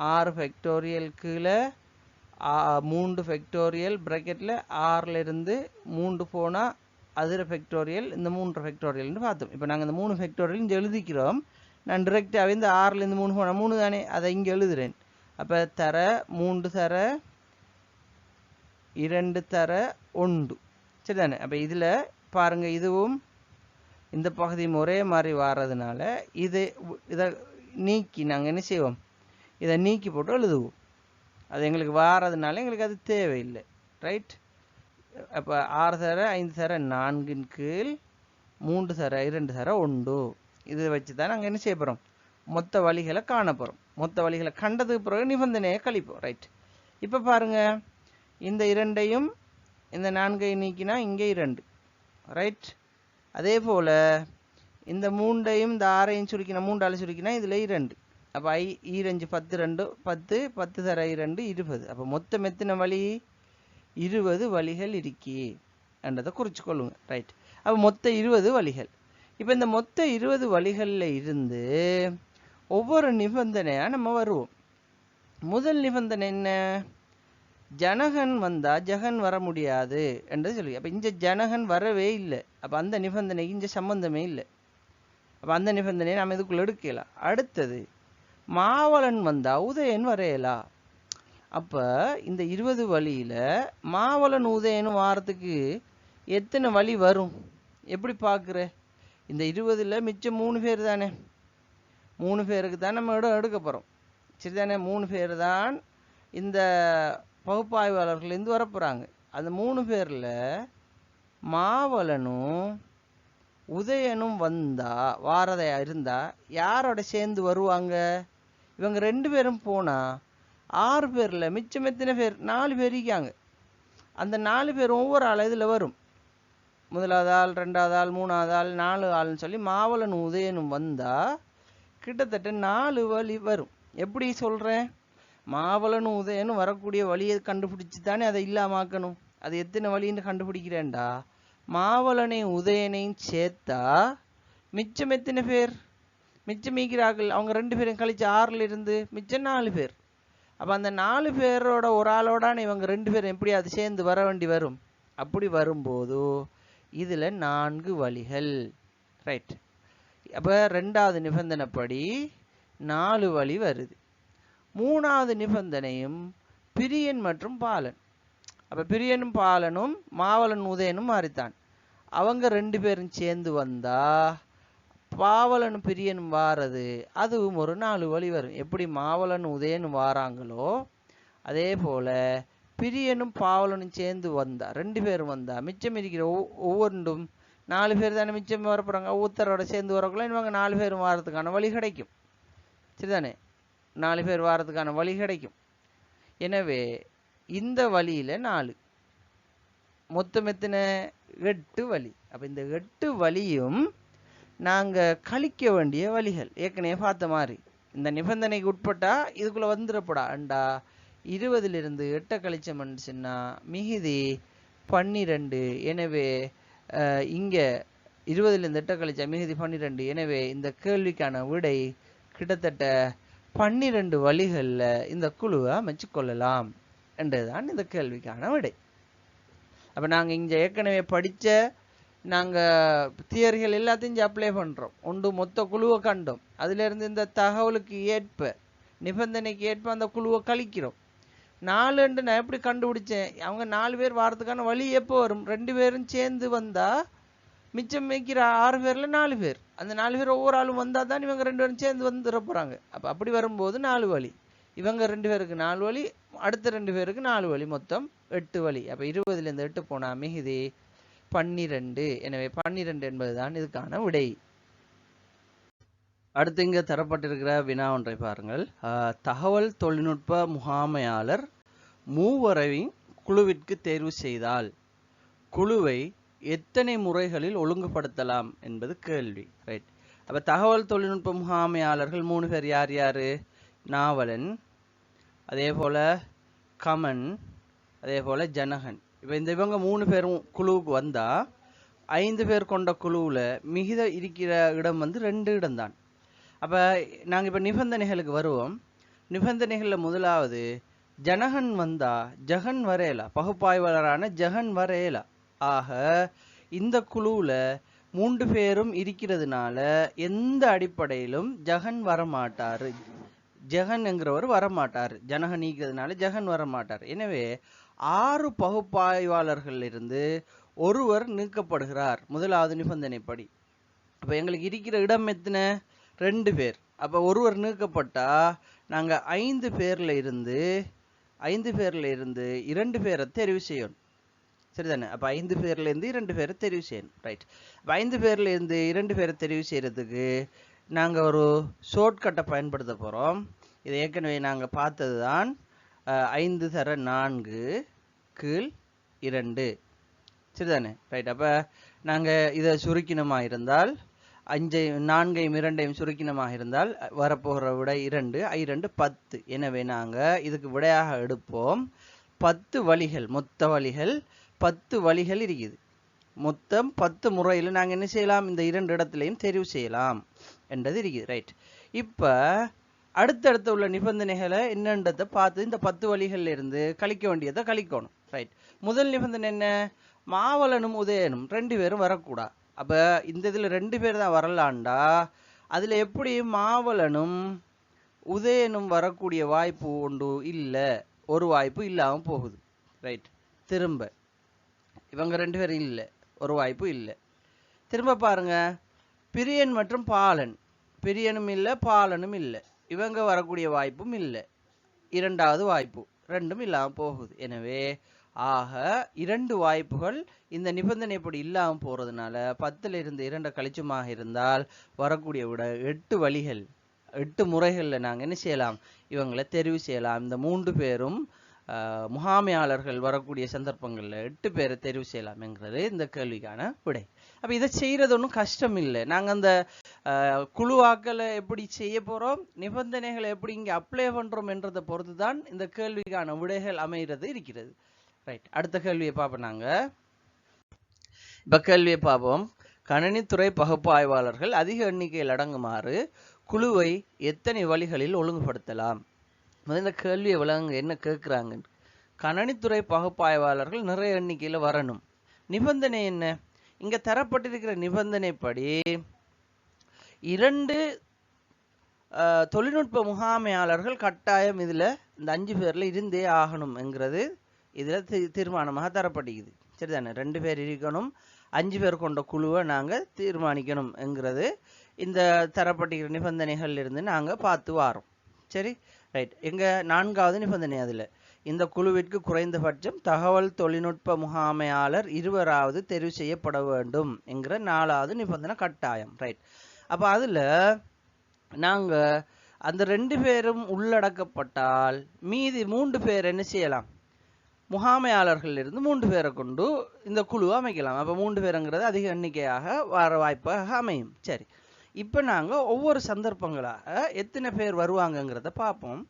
6 ஃபேக்டோரியல் கீழே 3 ஃபேக்டோரியல் ப்ராக்கெட்டில் 6லேருந்து 3 போனால் அதில் ஃபேக்டோரியல், இந்த 3 ஃபேக்டோரியல்னு பார்த்தோம். இப்போ நாங்கள் இந்த 3 ஃபேக்டோரியல் இங்கே எழுதிக்கிறோம். நான் டிரெக்டாகவே இந்த 6லேருந்து 3 போனால் 3 தானே, அதை இங்கே எழுதுறேன். அப்போ தர 3 தர 2 தர 1. சரி தானே? அப்போ இதில் பாருங்கள், இதுவும் இந்த பகுதியும் ஒரே மாதிரி வர்றதுனால இதை நீக்கி நாங்கள் என்ன செய்வோம், இதை நீக்கி போட்டு எழுதுவோம். அது எங்களுக்கு வாரதுனால எங்களுக்கு அது தேவையில்லை. ரைட்? அப்போ 6 தர 5 தர 4 கீழ் 3 தர 2 தர 1. இதை வச்சு தான் நாங்கள் என்ன செய்ய போகிறோம், மொத்த வழிகளை காண போகிறோம். மொத்த வழிகளை கண்டதுக்கு பிறகு நிபந்தனையை கழிப்போம். ரைட்? இப்போ பாருங்கள், இந்த 2ஐயும் இந்த 4ஐயும் நீக்கினா இங்கே 2. ரைட்? அதே போல் இந்த 3ஐயும் இந்த 6ஐயும் சுருக்கினா 3ஆல் சுருக்கினா இதில் 2. அப்போ 5 10 2 10 10 தர 2 20. அப்போ மொத்தம் எத்தனை வழி? 20 வழிகள் இருக்கி என்றதை குறித்து கொள்ளுங்க. ரைட்? அப்போ மொத்தம் 20 வழிகள். இப்போ இந்த மொத்த 20 வழிகளில் இருந்து ஒவ்வொரு நிபந்தனையா நம்ம வருவோம். முதல் நிபந்தனை என்ன? ஜனகன் வந்தா ஜெகன் வர முடியாது என்று சொல்லி. அப்ப இங்க ஜனகன் வரவே இல்லை. அப்ப அந்த நிபந்தனைக்கு இங்க சம்பந்தமே இல்லை. அப்ப அந்த நிபந்தனையை நம்ம இதுக்குள்ள எடுக்கலாம். அடுத்தது மாவலன் வந்தா உதயன் வரையலா. அப்ப இந்த 20 வழியில மாவலன் உதயன் வாரத்துக்கு எத்தனை வழி வரும்? எப்படி பார்க்குற? இந்த 20ல் மிச்சம் 3 பேர் தானே. 3 பேருக்கு தான் நம்ம இடம் எடுக்க போகிறோம். சரிதானே? 3 பேர் தான் இந்த பகுப்பாய்வாளர்கள்லேருந்து வரப்போகிறாங்க. அந்த 3 பேரில் மாவலனும் உதயனும் வந்தா வாரதையா இருந்தா யாரோட சேர்ந்து வருவாங்க? இவங்க 2 பேரும் போனால் 6 பேரில் மிச்சம் எத்தனை பேர்? 4 பேர் இருக்காங்க. அந்த 4 பேர் ஒவ்வொரு ஆள் இதில் வரும். முதலாவது ஆள், 2வது ஆள், 3வது ஆள், 4 ஆள்னு சொல்லி மாவலனும் உதயனும் வந்தால் கிட்டத்தட்ட 4 வழி வரும். எப்படி சொல்கிறேன்? மாவலனும் உதயனும் வரக்கூடிய வழியை கண்டுபிடிச்சி தானே அதை இல்லாமாக்கணும். அது எத்தனை வழின்னு கண்டுபிடிக்கிறேன்டா, மாவலனையும் உதயனையும் சேர்த்தா மிச்சம் எத்தனை பேர்? மிச்சம் மீக்கிறார்கள். அவங்க 2 பேரும் கழிச்சு 6ல் இருந்து மிச்சம் 4 பேர். அப்போ அந்த 4 பேரோட ஒரு ஆளோடான இவங்க 2 பேரும் எப்படி அது சேர்ந்து வர வேண்டி வரும். அப்படி வரும்போது இதில் 4 வழிகள். ரைட். அப்போ 2வது நிபந்தனைப்படி 4 வழி வருது. 3வது நிபந்தனையும் பிரியன் மற்றும் பாலன். அப்போ பிரியனும் பாலனும் மாவலன் உதயனும் மாறித்தான். அவங்க 2 பேரும் சேர்ந்து வந்தா பாவலனும் பிரியனும் வாரது அதுவும் ஒரு 4 வழி வரும். எப்படி மாவலனும் உதயனும் வாராங்களோ அதே போல பிரியனும் பாவலனும் சேர்ந்து வந்தா 2 பேரும் வந்தா மிச்சம் இருக்கிற ஒவ்வொன்றும் 4 பேர் தானே மிச்சம் வரப்போறாங்க. ஒவ்வொருத்தரோட சேர்ந்து வரக்குள்ள இவங்க 4 பேரும் வாரத்துக்கான வழி கிடைக்கும். சரிதானே? 4 பேர் வாரத்துக்கான வழி கிடைக்கும். எனவே இந்த வழியில 4 மொத்தம் எத்தனை? 8 வழி. அப்ப இந்த 8 வழியும் நாங்க கழிக்க வேண்டிய வழிகள். ஏற்கனவே பார்த்த மாதிரி இந்த நிபந்தனைக்கு உட்பட்டா இதுக்குள்ள வந்துடப்படா அண்டா 20லிருந்து 8 கழிச்சோம்னு சொன்னா மிகுதி 12. எனவே இங்க 20லிருந்து 8 கழிச்சா மிகுதி 12. எனவே இந்த கேள்விக்கான விடை கிட்டத்தட்ட 12 வழிகளில் இந்த குழுவை அமைச்சு கொள்ளலாம் என்றுதான் இந்த கேள்விக்கான விடை. அப்போ நாங்கள் இங்கே ஏற்கனவே படித்த நாங்கள் தியரிகள் எல்லாத்தையும் இங்கே அப்ளை பண்ணுறோம். ஒன்று மொத்த குழுவை கண்டோம். அதிலிருந்து இந்த தகவலுக்கு ஏற்ப நிபந்தனைக்கு ஏற்ப அந்த குழுவை கழிக்கிறோம். 4 நான் எப்படி கண்டுபிடிச்சேன்? அவங்க 4 பேர் வாரத்துக்கான வழி எப்போ வரும்? 2 பேரும் சேர்ந்து வந்தால் மிச்சம் வைக்கிற 6 பேரில் 4 பேர். அந்த 4 பேர் ஒவ்வொரு ஆளும் வந்தால் தான் இவங்க 2 பேரும் சேர்ந்து வந்துட போகிறாங்க. அப்போ அப்படி வரும்போது 4 வழி. இவங்க 2 பேருக்கு 4 வழி, அடுத்த 2 பேருக்கு 4 வழி, மொத்தம் 8 வழி. அப்போ 20லிருந்து 8 போனால் மிகுதி 12. எனவே 12 என்பது தான் இதுக்கான விடை. அடுத்து இங்கே தரப்பட்டிருக்கிற வினா ஒன்றை பாருங்கள். தகவல் தொழில்நுட்ப முகாமையாளர் மூவரையும் குழுவிற்கு தேர்வு செய்தால் குழுவை எத்தனை முறைகளில் ஒழுங்குபடுத்தலாம் என்பது கேள்வி. ரைட். அப்போ தகவல் தொழில்நுட்ப முகாமையாளர்கள் 3 பேர். யார் யார்? நாவலன், அதே போல் கமன், அதே போல் ஜனகன். இப்போ இவங்க 3 பேரும் குழுவுக்கு வந்தால் 5 பேர் கொண்ட குழுவில் மிகுத இருக்கிற இடம் 2 இடம்தான். அப்போ நாங்கள் இப்போ நிபந்தனைகளுக்கு வருவோம். நிபந்தனைகளில் முதலாவது ஜனகன் வந்தால் ஜெகன் வரையலா. பகுப்பாய்வாளரான ஜெகன் வரையலா. ஆக இந்த குழுவில் 3 பேரும் இருக்கிறதுனால எந்த அடிப்படையிலும் ஜெகன் வரமாட்டார். ஜெகன் என்கிறவர் வரமாட்டார். ஜனகன் நீக்கிறதுனால ஜெகன் வரமாட்டார். எனவே 6 பகுப்பாய்வாளர்கள் இருந்து ஒருவர் நீக்கப்படுகிறார் முதலாவது நிபந்தனைப்படி. அப்போ எங்களுக்கு இருக்கிற இடம் எத்தனை? 2 பேர். அப்போ ஒருவர் நீக்கப்பட்டா நாங்கள் 5 பேரில் இருந்து 2 பேரை தெரிவு செய்யணும். சரிதானே? அப்போ 5 பேர்லேருந்து 2 பேரை தெரிவு செய்யணும். ரைட். அப்போ 5 பேர்லேருந்து 2 பேரை தெரிவு செய்கிறதுக்கு நாங்கள் ஒரு ஷார்ட்கட்டை பயன்படுத்த போகிறோம். இதை ஏற்கனவே நாங்கள் பார்த்தது தான். 5 தர 4 கீழ் 2. சரிதானே? ரைட். அப்போ நாங்கள் இதை சுருக்கினமாக இருந்தால் 5 4ஐயும் 2ஐயும் சுருக்கினமாக இருந்தால் வரப்போகிற விடை 2, I2 10. எனவே நாங்கள் இதுக்கு விடையாக எடுப்போம் 10 வழிகள். மொத்த வழிகள் 10 வழிகள் இருக்குது. மொத்தம் 10 முறையில் நாங்கள் என்ன செய்யலாம், இந்த 2 இடத்துலையும் தெரிவு செய்யலாம் என்றது இருக்குது. ரைட். இப்போ அடுத்தடுத்த உள்ள நிபந்தனைகளை என்னன்றதை பார்த்து இந்த 10 வழிகளில் இருந்து கழிக்க வேண்டியதை கழிக்கணும். ரைட். முதல் நிபந்தனை என்ன, மாவலனும் உதயனும் 2 பேரும் வரக்கூடாது. அப்போ இந்த இதில் 2 பேர் தான் வரலாண்டா அதில் எப்படி மாவலனும் உதயனும் வரக்கூடிய வாய்ப்பு உண்டு, இல்லை, ஒரு வாய்ப்பு இல்லாமல் போகுது. ரைட். திரும்ப இவங்க 2 பேரும் இல்லை, ஒரு வாய்ப்பு இல்லை. திரும்ப பாருங்க, பிரியன் மற்றும் பாலன், பிரியனும் இல்லை பாலனும் இல்லை, இவங்க வரக்கூடிய வாய்ப்பும் இல்லை, இரண்டாவது வாய்ப்பு, ரெண்டும் இல்லாமல் போகுது. எனவே ஆக 2 வாய்ப்புகள் இந்த நிபந்தனை எப்படி இல்லாமல் போகிறதுனால 10ல் இருந்து 2 கழிச்சுமாக இருந்தால் வரக்கூடிய விட 8 வழிகள், 8 முறைகளில் நாங்கள் என்ன செய்யலாம், இவங்களை தெரிவு செய்யலாம். இந்த 3 பேரும் முகாமையாளர்கள் வரக்கூடிய சந்தர்ப்பங்களில் 8 பேரை தெரிவு செய்யலாம்ங்கிறது இந்த கேள்விக்கான விடை. அப்போ இதை செய்கிறது ஒன்றும் கஷ்டம் இல்லை. நாங்கள் அந்த குழுவாக்களை எப்படி செய்ய போகிறோம், நிபந்தனைகளை எப்படி இங்கே அப்ளை பண்ணுறோம் என்றதை பொறுத்து தான் இந்த கேள்விக்கான விடைகள் அமைகிறது இருக்கிறது. ரைட். அடுத்த கேள்வியை பார்ப்போம். நாங்கள் இப்போ கேள்வியை பார்ப்போம். கணினித்துறை பகுப்பாய்வாளர்கள் அதிக எண்ணிக்கையில் அடங்குமாறு குழுவை எத்தனை வழிகளில் ஒழுங்குபடுத்தலாம்? இந்த கேள்வியை விளங்க என்ன கேட்குறாங்க, கணினித்துறை பகுப்பாய்வாளர்கள் நிறைய எண்ணிக்கையில் வரணும். நிபந்தனை என்ன, இங்கே தரப்பட்டிருக்கிற நிபந்தனைப்படி 2 தொழில்நுட்ப முகாமையாளர்கள் கட்டாயம் இதில் இந்த 5 பேரில் இருந்தே ஆகணும் என்கிறது இதில் தீர்மானமாக தரப்பட்டிருக்குது. சரிதானே, 2 பேர் இருக்கணும், 5 பேர் கொண்ட குழுவை நாங்கள் தீர்மானிக்கணும் என்கிறது இந்த தரப்பட்டிருக்கிற நிபந்தனைகள் இருந்து நாங்கள் பார்த்து வாரோம். சரி. ரைட். எங்கள் 4வது நிபந்தனை, அதில் இந்த குழுவிற்கு குறைந்தபட்சம் தகவல் தொழில்நுட்ப முகாமையாளர் 2வராவது தெரிவு செய்யப்பட வேண்டும் என்கிற 4வது நிபந்தனை கட்டாயம். ரைட். அப்போ அதில் நாங்கள் அந்த 2 பேரும் உள்ளடக்கப்பட்டால் மீதி 3 பேர் என்ன செய்யலாம், முகாமையாளர்கள் இருந்து 3 பேரை கொண்டு இந்த குழுவை அமைக்கலாம். அப்போ 3 பேருங்கிறது அதிக எண்ணிக்கையாக வர வாய்ப்பாக அமையும். சரி. இப்போ நாங்கள் ஒவ்வொரு சந்தர்ப்பங்களாக எத்தனை பேர் வருவாங்கங்கிறத பார்ப்போம்.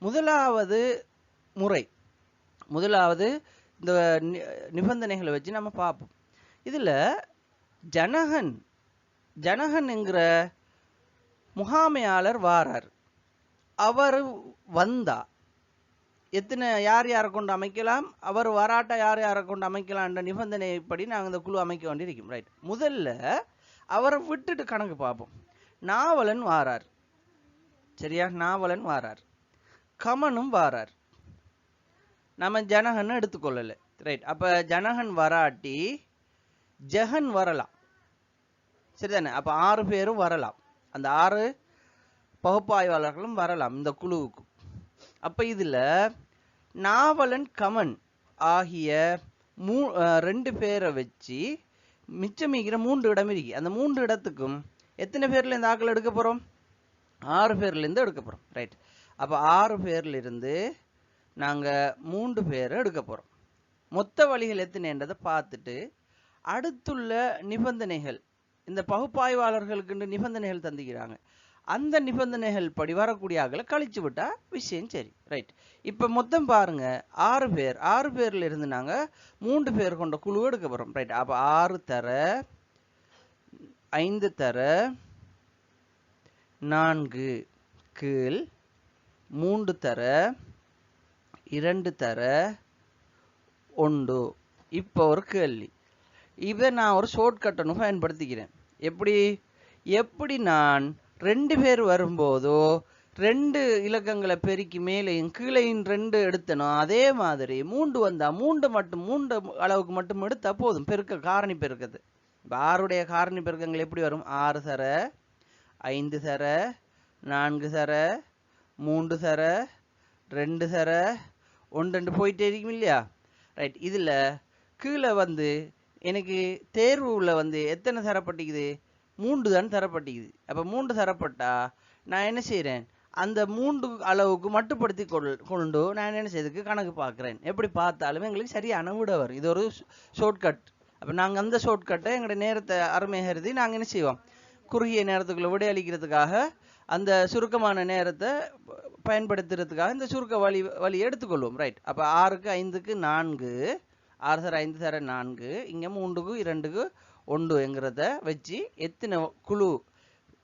முதலாவது முறை, முதலாவது இந்த நிபந்தனைகளை வச்சு நம்ம பார்ப்போம். இதில் ஜனகன்ங்கிற முகாமையாளர் வாரார். அவர் வந்தா எத்தனை யார் யாரை கொண்டு அமைக்கலாம், அவர் வராட்டா யார் யாரை கொண்டு அமைக்கலான்ற நிபந்தனைப்படி நாங்கள் இந்த குழு அமைக்க வேண்டியிருக்கும். ரைட். முதல்ல அவரை விட்டுட்டு கணக்கு பார்ப்போம். நாவலன் வாரார். சரியா, நாவலன் வாரார், கமனும் வாரார், நம்ம ஜனகன் எடுத்துக்கொள்ளலை. ரைட். அப்போ ஜனகன் வராட்டி ஜெகன் வரலாம். சரிதானே, அப்போ 6 பேரும் வரலாம், அந்த 6 பகுப்பாய்வாளர்களும் வரலாம் இந்த குழுவுக்கு. அப்போ இதில் நாவலன் கமன் ஆகிய 2 பேரை வச்சு மிச்சமிக்கிற 3 இடம் இருக்கு. அந்த 3 இடத்துக்கும் எத்தனை பேர்ல இந்த ஆக்கள் எடுக்க போகிறோம், 6 பேர்லேருந்து எடுக்க போகிறோம். ரைட். அப்போ 6 பேர்லேருந்து நாங்கள் 3 பேரை எடுக்க போகிறோம். மொத்த வழிகள் எத்தனைன்றதை பார்த்துட்டு அடுத்துள்ள நிபந்தனைகள், இந்த பகுப்பாய்வாளர்களுக்கு நிபந்தனைகள் தந்துக்கிறாங்க, அந்த நிபந்தனைகள் படி வரக்கூடிய ஆக்களை கழிச்சு விட்டா விஷயம் சரி. ரைட். இப்போ மொத்தம் பாருங்க, 6 பேர்ல இருந்து நாங்கள் 3 பேர் கொண்ட குழு எடுக்க போகிறோம். ரைட். அப்போ 6 தர 5 தர 4 கீழ் 3 தர 2 தர 1. இப்போ ஒரு கேள்வி, இதை நான் ஒரு ஷார்ட்கட்டை பயன்படுத்திக்கிறேன். எப்படி நான் 2 பேர் வரும்போதோ 2 இலக்கங்களை பெருக்கி மேலையும் கீழையும் 2 எடுத்தனோ அதே மாதிரி 3 வந்தா 3 அளவுக்கு மட்டும் எடுத்தா போதும். காரணி பெருக்கிறது. இப்போ 6உடைய காரணி பெருக்கங்கள் எப்படி வரும், 6 தர 5 தர 4 தர 3 தர 2 தர 1 போயிட்டே இருக்கும் இல்லையா. ரைட். இதில் கீழே எனக்கு தேர்வுல எத்தனை தரப்பட்டிக்குது, 3 தான் தரப்பட்டிக்குது. அப்போ 3 தரப்பட்டா நான் என்ன செய்கிறேன், அந்த 3 அளவுக்கு மட்டுப்படுத்தி கொண்டு நான் என்ன செய்யறதுக்கு கணக்கு பார்க்குறேன். எப்படி பார்த்தாலும் எங்களுக்கு சரியான விட வரும். இது ஒரு ஷார்ட்கட். அப்போ நாங்கள் அந்த ஷார்ட்கட்டை எங்களுடைய நேரத்தை அருமையாகிறதி நாங்கள் என்ன செய்வோம், குறுகிய நேரத்துக்குள்ள விடையளிக்கிறதுக்காக அந்த சுருக்கமான நேரத்தை பயன்படுத்துறதுக்காக இந்த சுருக்க வழியை எடுத்துக்கொள்வோம். ரைட். அப்போ 6க்கு 5க்கு 4, 6 தர 5 தர 4, இங்கே 3க்கு 2க்கு 1ங்கிறத வச்சு எத்தனை குழு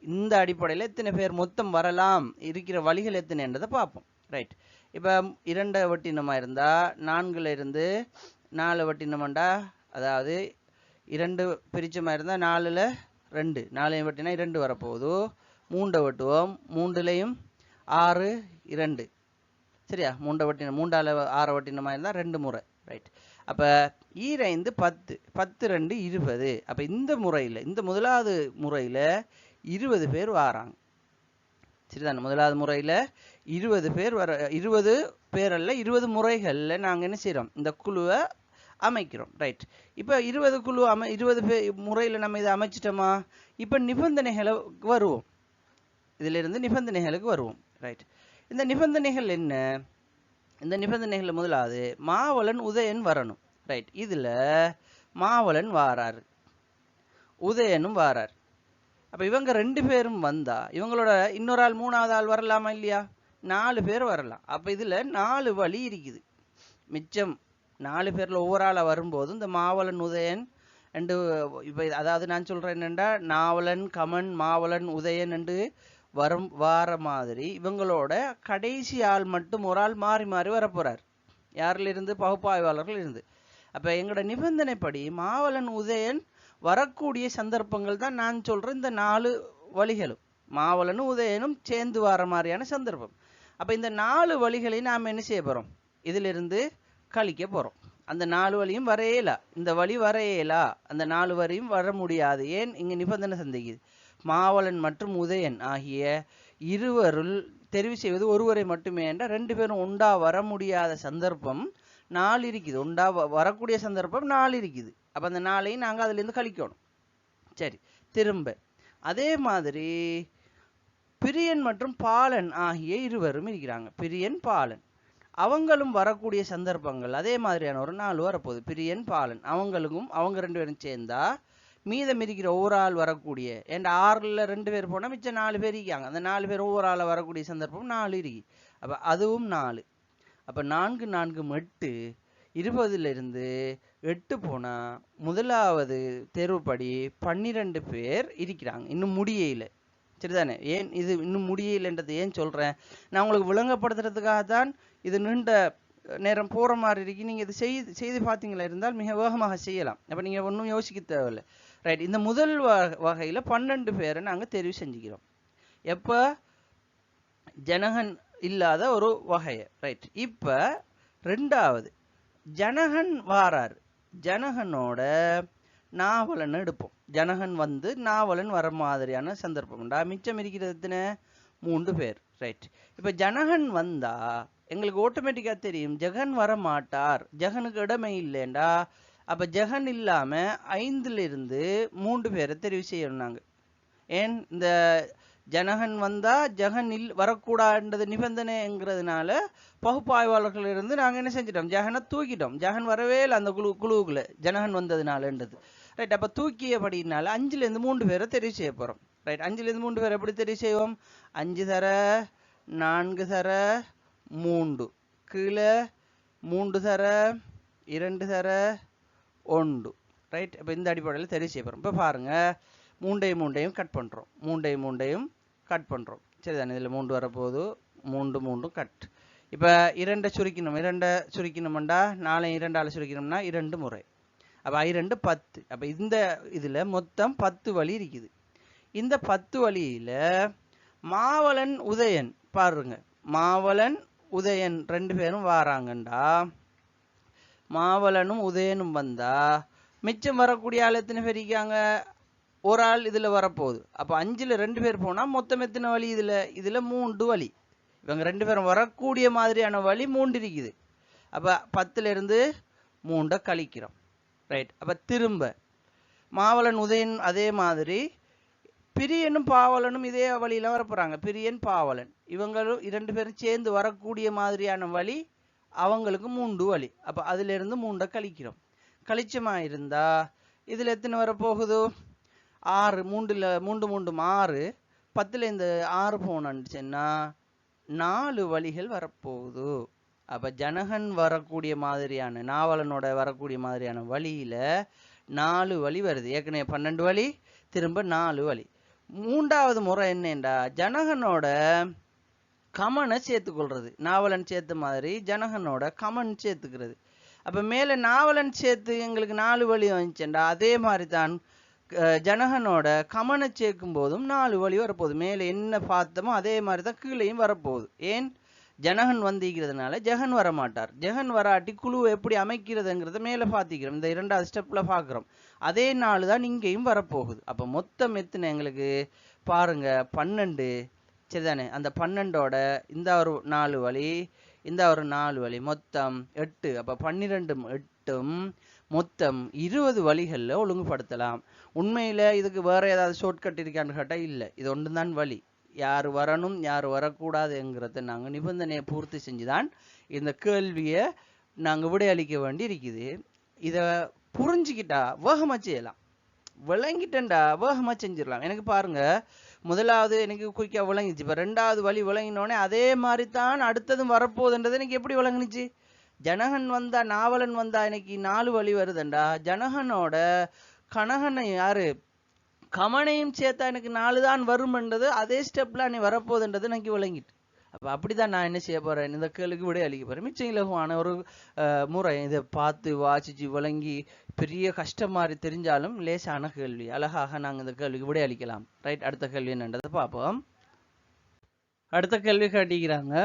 இந்த அடிப்படையில் எத்தனை பேர் மொத்தம் வரலாம், இருக்கிற வழிகள் எத்தனைன்றதை பார்ப்போம். ரைட். இப்போ 2 வெட்டினமாக இருந்தால் 4ல் இருந்து 4 வெட்டினமாண்டா, அதாவது 2 பிரிச்சமாக இருந்தால் 4ல் 2, 4 வெட்டினா 2 வரப்போகுது. 3 வெட்டுவோம், 3லையும் 6 2, சரியா? 3 வெட்டின 3ஆல் 6 வெட்டினமாக இருந்தால் 2 முறை. ரைட். அப்போ 2 10, 10 2 20. அப்போ இந்த முறையில், இந்த முதலாவது முறையில் 20 பேர் வராங்க, சரிதானே? முதலாவது முறையில் 20 பேர் வர, 20 பேர் அல்ல 20 முறைகளில் நாங்கள் என்ன செய்கிறோம், இந்த குழுவை அமைக்கிறோம். ரைட். இப்போ 20 குழு 20 முறையில் நம்ம இதை அமைச்சிட்டோமா? இப்போ நிபந்தனைகளுக்கு வருவோம், இதிலிருந்து நிபந்தனைகளுக்கு வருவோம். ரைட். இந்த நிபந்தனைகள் என்ன? இந்த நிபந்தனைகள் முதலாவது மாவலன் உதயன் வரணும். ரைட். இதில் மாவலன் வாரார், உதயனும் வாரார். அப்போ இவங்க 2 பேரும் வந்தா இவங்களோட இன்னொரு ஆள் 3வது ஆள் வரலாமா இல்லையா? 4 பேர் வரலாம். அப்போ இதில் 4 வழி இருக்குது. மிச்சம் 4 பேரில் ஒவ்வொரு ஆளாக வரும்போது இந்த மாவலன் உதயன் என்று, இப்போ அதாவது நான் சொல்கிறேன் என்னென்னா, நாவலன் கமன் மாவலன் உதயன் என்று வார மாதிரி இவங்களோட கடைசி ஆள் மட்டும் ஒரு ஆள் மாறி மாறி வரப்போகிறார். யாரிலிருந்து? பகுப்பாய்வாளர்கள் இருந்து. அப்போ எங்களோட நிபந்தனைப்படி மாவலன் உதயன் வரக்கூடிய சந்தர்ப்பங்கள் தான் நான் சொல்கிறேன் இந்த 4 வழிகளும். மாவலனும் உதயனும் சேர்ந்து வர மாதிரியான சந்தர்ப்பம். அப்போ இந்த 4 வழிகளை நாம் என்ன செய்ய போகிறோம்? இதிலிருந்து கழிக்க போகிறோம். அந்த 4 வழியும் வரையலா, இந்த வழி வரையலா, அந்த 4 வரையும் வர முடியாது. ஏன்? இங்கே நிபந்தனை சந்திக்குது. மாவலன் மற்றும் உதயன் ஆகிய இருவருள் தெரிவு செய்வது ஒருவரை மட்டுமே என்றால் 2 பேரும் உண்டா வர முடியாத சந்தர்ப்பம் 4 இருக்குது. உண்டா வரக்கூடிய சந்தர்ப்பம் 4 இருக்குது. அப்போ அந்த 4ஐயும் நாங்கள் அதுலேருந்து கழிக்கணும். சரி. திரும்ப அதே மாதிரி பிரியன் மற்றும் பாலன் ஆகிய இருவரும் இருக்கிறாங்க. பிரியன் பாலன் அவங்களும் வரக்கூடிய சந்தர்ப்பங்கள் அதே மாதிரியான ஒரு 4 வரப்போகுது. பிரியன் பாலன் அவங்களுக்கும் அவங்க 2 பேரும் சேர்ந்தா மீதம் இருக்கிற ஒவ்வொரு ஆள் வரக்கூடிய, ஏன்டா 6ல் 2 பேர் போனால் மிச்சம் 4 பேர் இருக்காங்க. அந்த 4 பேர் ஒவ்வொரு ஆளை வரக்கூடிய சந்தர்ப்பம் 4 இருக்கு. அப்போ அதுவும் 4. அப்போ 4 4 8, 20லிருந்து 8 போனால் முதலாவது தேர்வுப்படி 12 பேர் இருக்கிறாங்க. இன்னும் முடியல, சரிதானே? ஏன் இது இன்னும் முடியலைன்றது ஏன் சொல்கிறேன்? நான் உங்களுக்கு விளங்கப்படுத்துறதுக்காக தான். இது நீண்ட நேரம் போகிற மாதிரி இருக்கு. நீங்கள் இது செய்து பார்த்தீங்களா இருந்தால் மிக வேகமாக செய்யலாம். அப்போ நீங்கள் ஒன்றும் யோசிக்க தேவையில்லை. ரைட். இந்த முதல் வகையில் 12 பேரை நாங்கள் தெரிவு செஞ்சுக்கிறோம். எப்போ? ஜனகன் இல்லாத ஒரு வகையை. ரைட். இப்போ 2வது ஜனகன் வாரார். ஜனகனோட நாவலன் எடுப்போம். ஜனகன் வந்து நாவலன் வர மாதிரியான சந்தர்ப்பம்டா. மிச்சம் இருக்கிறதுன்னு 3 பேர். ரைட். இப்போ ஜனகன் வந்தா எங்களுக்கு ஆட்டோமேட்டிக்காக தெரியும் ஜெகன் வர மாட்டார், ஜெகனுக்கு இடமே இல்லைண்டா. அப்போ ஜெகன் இல்லாமல் 5லிருந்து 3 பேரை தெரிவு செய்யணும் நாங்கள். ஏன்? இந்த ஜனகன் வந்தால் ஜெகன் வரக்கூடாதுன்றது நிபந்தனைங்கிறதுனால பகுப்பாய்வாளர்களிலிருந்து நாங்கள் என்ன செஞ்சிட்டோம்? ஜெகனை தூக்கிட்டோம். ஜெகன் வரவே இல்லை அந்த குழுவுக்குள்ளே, ஜனகன் வந்ததுனாலன்றது. ரைட். அப்போ தூக்கியபடினால 5லிருந்து 3 பேரை தெரிவு செய்ய போகிறோம். ரைட். 5லிருந்து 3 பேரை எப்படி தெரிவு செய்வோம்? 5 தர 4 தர 3, கீழே 3 தர 2 தர 1. ரைட். இப்போ இந்த அடிப்படையில் தெரிவு செய்ய போகிறோம். இப்போ பாருங்கள், 3ஐயும் கட் பண்ணுறோம், 3ஐயும் கட் பண்ணுறோம், சரிதானே? இதில் 3 வரப்போகுது, 3 3 கட். இப்போ 2 சுருக்கணும், 2 சுருக்கணும்டா 4ஐயும் 2ஆல் சுருக்கணும்னா 2 முறை. அப்போ 2 10. அப்போ இந்த இதில் மொத்தம் 10 வழி இருக்குது. இந்த 10 வழியில் மாவலன் உதயன் பாருங்க, மாவலன் உதயன் 2 பேரும் வாராங்கண்டா. மாவலனும் உதயனும் வந்தா மிச்சம் வரக்கூடிய ஆள் எத்தனை பேர் இருக்காங்க? ஒரு ஆள் இதில் வரப்போகுது. அப்போ 5ல் 2 பேர் போனால் மொத்தம் எத்தனை வழி? இதில் 3 வழி. இவங்க 2 பேரும் வரக்கூடிய மாதிரியான வழி 3 இருக்குது. அப்போ 10லிருந்து 3 கழிக்கிறோம். ரைட். அப்போ திரும்ப மாவலன் உதயன் அதே மாதிரி பிரியனும் பாவலனும் இதே வழியில் வரப்போகிறாங்க. பிரியன் பாவலன் இவங்களும் 2 பேரும் சேர்ந்து வரக்கூடிய மாதிரியான வழி அவங்களுக்கு 3 வழி. அப்போ அதிலிருந்து 3 கழிக்கிறோம். கழிச்சமாக இருந்தால் இதில் எத்தனை வரப்போகுது? 6. 3ல் 3 3 6. 10ல் இந்த 6 போனச்சுன்னா 4 வழிகள் வரப்போகுது. அப்ப ஜனகன் வரக்கூடிய மாதிரியான நாவலனோட வரக்கூடிய மாதிரியான வழியில 4 வழி வருது. ஏற்கனவே 12 வழி, திரும்ப 4 வழி. 3வது முறை என்னண்டா ஜனகனோட கமனை சேர்த்துக்கொள்றது. நாவலன் சேர்த்த மாதிரி ஜனகனோட கமன் சேர்த்துக்கிறது. அப்ப மேல நாவலன் சேர்த்து எங்களுக்கு 4 வழி வந்துச்சுண்டா அதே மாதிரி தான் ஜனகனோட கமனை சேர்க்கும் போதும் 4 வழி வரப்போகுது. மேல என்ன பார்த்தோமோ அதே மாதிரி தான் கீழேயும் வரப்போகுது. ஏன்? ஜனகன் வந்திக்கிறதுனால ஜெகன் வர மாட்டார். ஜெகன் வராட்டி குழுவை எப்படி அமைக்கிறதுங்கிறத மேல பார்த்திக்கிறோம். இந்த 2வது ஸ்டெப்ல பார்க்குறோம். அதே 4 தான் இங்கேயும் வரப்போகுது. அப்ப மொத்தம் எத்தனை எங்களுக்கு பாருங்க 12. சரிதானே? அந்த 12ஓட இந்த ஒரு 4 வழி, இந்த ஒரு 4 வழி, மொத்தம் 8. அப்ப 12 8 மொத்தம் 20 வழிகள்ல ஒழுங்குபடுத்தலாம். உண்மையில இதுக்கு வேற ஏதாவது ஷார்ட்கட் இருக்கான்னு கேட்டா இல்ல. இது ஒன்றுதான் வழி. யார் வரணும் யார் வரக்கூடாதுங்கிறத நாங்கள் நிபந்தனையை பூர்த்தி செஞ்சுதான் இந்த கேள்வியை நாங்கள் விடையளிக்க வேண்டி இருக்குது. இதை புரிஞ்சுக்கிட்டா வேகமாக செய்யலாம். விளங்கிட்டேன்டா வேகமாக செஞ்சிடலாம். எனக்கு பாருங்க, முதலாவது எனக்கு குயிக்கா விளங்கிச்சு. இப்போ 2வது வழி விளங்கினோடனே அதே மாதிரி தான் அடுத்ததும் வரப்போகுதுன்றது எனக்கு எப்படி விளங்குனுச்சு? ஜனகன் வந்தா நாவலன் வந்தா எனக்கு 4 வழி வருதுண்டா. ஜனகனோட கனகனை யாரு கமனையும் சேர்த்தா எனக்கு 4 தான் வரும்ன்றது அதே ஸ்டெப்ல நீ வரப்போகுதுன்றது எனக்கு விளங்கிட்டு. அப்போ அப்படிதான் நான் என்ன செய்ய போறேன், இந்த கேள்விக்கு விடை அளிக்க போறேன். மிச்சம் இலகுவான ஒரு முறை. இதை பார்த்து வாசிச்சு விளங்கி பெரிய கஷ்டம் மாதிரி தெரிஞ்சாலும் லேசான கேள்வி. அழகாக நாங்கள் இந்த கேள்விக்கு விடை அளிக்கலாம். ரைட், அடுத்த கேள்வி என்னன்றதை பார்ப்போம். அடுத்த கேள்வி கேட்டிக்கிறாங்க,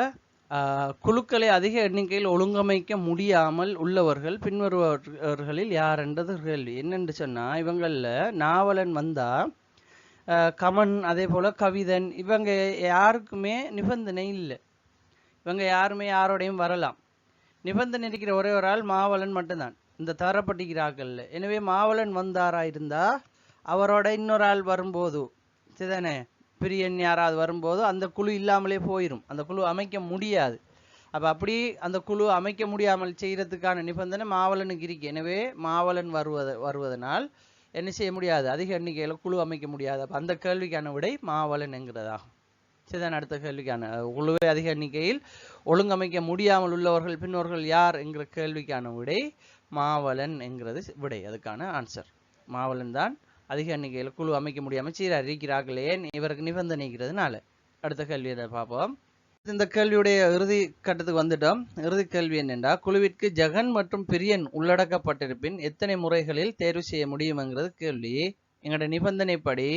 குழுக்களை அதிக எண்ணிக்கையில் ஒழுங்கமைக்க முடியாமல் உள்ளவர்கள் பின்வருவர்களில் யார் என்றது கேள்வி. என்னென்று சொன்னா, இவங்கள நாவலன் வந்தா கமன் அதே போல கவிதன் இவங்க யாருக்குமே நிபந்தனை இல்லை. இவங்க யாருமே யாரோடையும் வரலாம். நிபந்தனை இருக்கிற ஒரே ஒரு ஆள் மாவலன் மட்டும்தான் இந்த தரப்பட்டிருக்கிறார்கள். எனவே மாவலன் வந்தாரா இருந்தா அவரோட இன்னொரு ஆள் வரும்போது, சரிதானே, பிரியன் யாராவது வரும்போது அந்த குழு இல்லாமலே போயிடும். அந்த குழு அமைக்க முடியாது. அப்ப அப்படி அந்த குழு அமைக்க முடியாமல் செய்யறதுக்கான நிபந்தனை மாவலனுக்கு இருக்கு. எனவே மாவலன் வருவதனால் என்ன செய்ய முடியாது, அதிக எண்ணிக்கையில குழு அமைக்க முடியாது. அப்ப அந்த கேள்விக்கான விடை மாவலன் என்கிறதாகும். சரிதான். அடுத்த கேள்விக்கான குழுவை அதிக எண்ணிக்கையில் ஒழுங்கமைக்க முடியாமல் உள்ளவர்கள் பின்னோர்கள் யார் என்கிற கேள்விக்கான விடை மாவலன் என்கிறது விடை. அதுக்கான ஆன்சர் மாவலன் தான். அதிக எண்ணிக்கையில் குழு அமைக்க முடியாமல் சீரார் இருக்கிறார்கள். ஏன்? இவருக்கு நிபந்தனைக்கிறதுனால. அடுத்த கேள்வியை பார்ப்போம். இந்த கேள்வியுடைய இறுதி கட்டத்துக்கு வந்துட்டோம். இறுதி கேள்வி என்னென்றா, குழுவிற்கு ஜெகன் மற்றும் பிரியன் உள்ளடக்கப்பட்டிருப்பின் எத்தனை முறைகளில் தேர்வு செய்ய முடியும்ங்கிறது கேள்வி. எங்களோட நிபந்தனைப்படி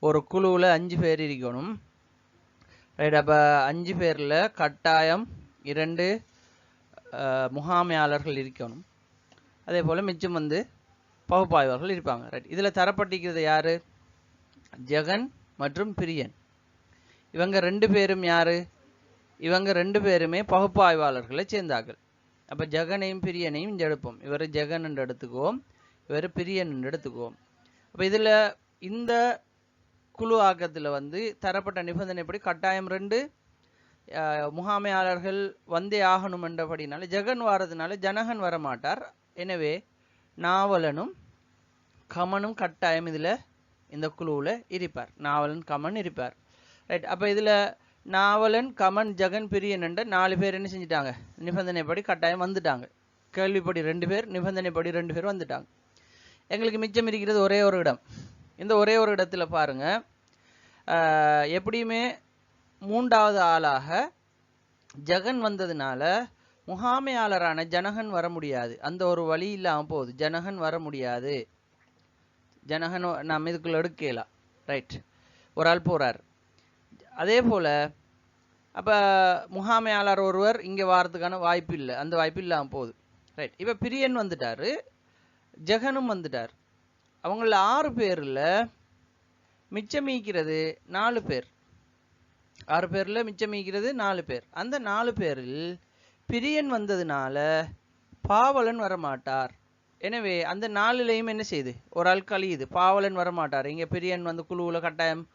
ஒரு குழுவில் 5 பேர் இருக்கணும். ரைட். அப்போ 5 பேரில் கட்டாயம் 2 முகாமையாளர்கள் இருக்கணும். அதே போல் மிச்சம் பகுப்பாய்வாளர்கள் இருப்பாங்க. ரைட். இதில் தரப்பட்டிருக்கிறது யாரு? ஜெகன் மற்றும் பிரியன். இவங்க 2 பேரும் யாரு? இவங்க 2 பேருமே பகுப்பாய்வாளர்களை சேர்ந்தார்கள். அப்போ ஜெகனையும் பிரியனையும் இங்கே எடுப்போம். இவர் ஜெகன் என்று எடுத்துக்குவோம், இவர் பிரியன் என்று எடுத்துக்குவோம். அப்போ இதில் இந்த குழு ஆக்கத்தில் தரப்பட்ட நிபந்தனைப்படி கட்டாயம் 2 முகாமையாளர்கள் வந்தே ஆகணும் என்றபடினால ஜெகன் வாரதுனால ஜனகன் வரமாட்டார். எனவே நாவலனும் கமனும் கட்டாயம் இதில் இந்த குழுவில் இருப்பார். நாவலன் கமன் இருப்பார். ரைட். அப்போ இதில் நாவலன் கமன் ஜெகன் பிரியன் என்ற 4 பேர் என்ன செஞ்சிட்டாங்க, நிபந்தனைப்படி கட்டாயம் வந்துட்டாங்க. கேள்விப்படி 2 பேர், நிபந்தனைப்படி 2 பேர் வந்துட்டாங்க. எங்களுக்கு மிச்சம் இருக்கிறது ஒரே ஒரு இடம். இந்த ஒரே ஒரு இடத்துல பாருங்க, எப்படியுமே 3வது ஆளாக ஜெகன் வந்ததுனால முகாமையாளரான ஜனகன் வர முடியாது. அந்த ஒரு வழி இல்லாமல் போகுது. ஜனகன் வர முடியாது. ஜனகன் நம்ம இதுக்குள்ள எடுக்கலாம். ரைட். ஒரு ஆள் போறார். அதே போல அப்ப முகாமையாளர் ஒருவர் இங்க வாரத்துக்கான வாய்ப்பு இல்லை. அந்த வாய்ப்பு இல்லாமல் போகுது. ரைட். இப்ப பிரியன் வந்துட்டாரு, ஜெகனும் வந்துட்டார். அவங்கள 6 பேர்ல மிச்சமீக்கிறது 4 பேர். 6 பேர்ல மிச்சமீக்கிறது 4 பேர். அந்த 4 பேரில் பிரியன் வந்ததுனால பாவலன் வரமாட்டார். எனவே அந்த 4லையும் என்ன செய்யுது, ஒரு ஆள் கழியுது. பாவலன் வரமாட்டார். இங்க பிரியன் குழுவுல கட்டாயம்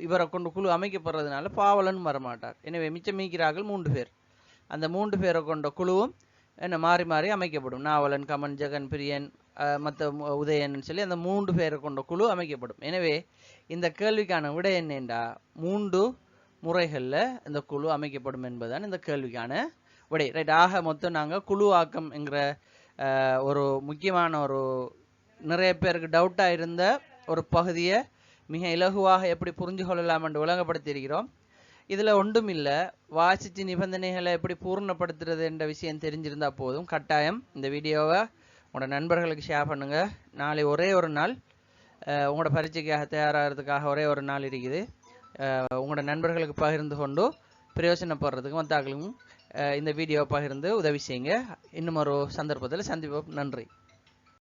இவரை கொண்டு குழு அமைக்கப்படுறதுனால பாவலன் வரமாட்டார். எனவே மிச்சமீக்கிறார்கள் 3 பேர். அந்த 3 பேரை கொண்ட குழுவும் என்ன மாறி மாறி அமைக்கப்படும். நாவலன் கமன் ஜெகன் பிரியன் மற்ற உதயன் சொல்லி அந்த 3 பேரை கொண்ட குழு அமைக்கப்படும். எனவே இந்த கேள்விக்கான விடை என்னென்றா 3 முறைகளில் இந்த குழு அமைக்கப்படும் என்பதுதான் இந்த கேள்விக்கான விடை ரைட். ஆக மொத்தம் நாங்கள் குழு ஆக்கம் என்கிற ஒரு முக்கியமான ஒரு நிறைய பேருக்கு டவுட்டாக இருந்த ஒரு பகுதியை மிக இலகுவாக எப்படி புரிஞ்சு கொள்ளலாம் என்று விளங்கப்படுத்தியிருக்கிறோம். இதில் ஒன்றும் இல்லை, வாசித்து நிபந்தனைகளை எப்படி பூர்ணப்படுத்துறது என்ற விஷயம் தெரிஞ்சிருந்தா போதும். கட்டாயம் இந்த வீடியோவை உங்களோட நண்பர்களுக்கு ஷேர் பண்ணுங்கள். நாளை ஒரே ஒரு நாள் உங்களோட பரீட்சைக்காக தயாராகிறதுக்காக ஒரே ஒரு நாள் இருக்குது. உங்களோட நண்பர்களுக்கு பகிர்ந்து கொண்டு பிரயோஜனப்படுறதுக்கு மற்றாக்களுக்கும் இந்த வீடியோவை பகிர்ந்து உதவி செய்யுங்க. இன்னும் ஒரு சந்தர்ப்பத்தில் சந்திப்போம். நன்றி.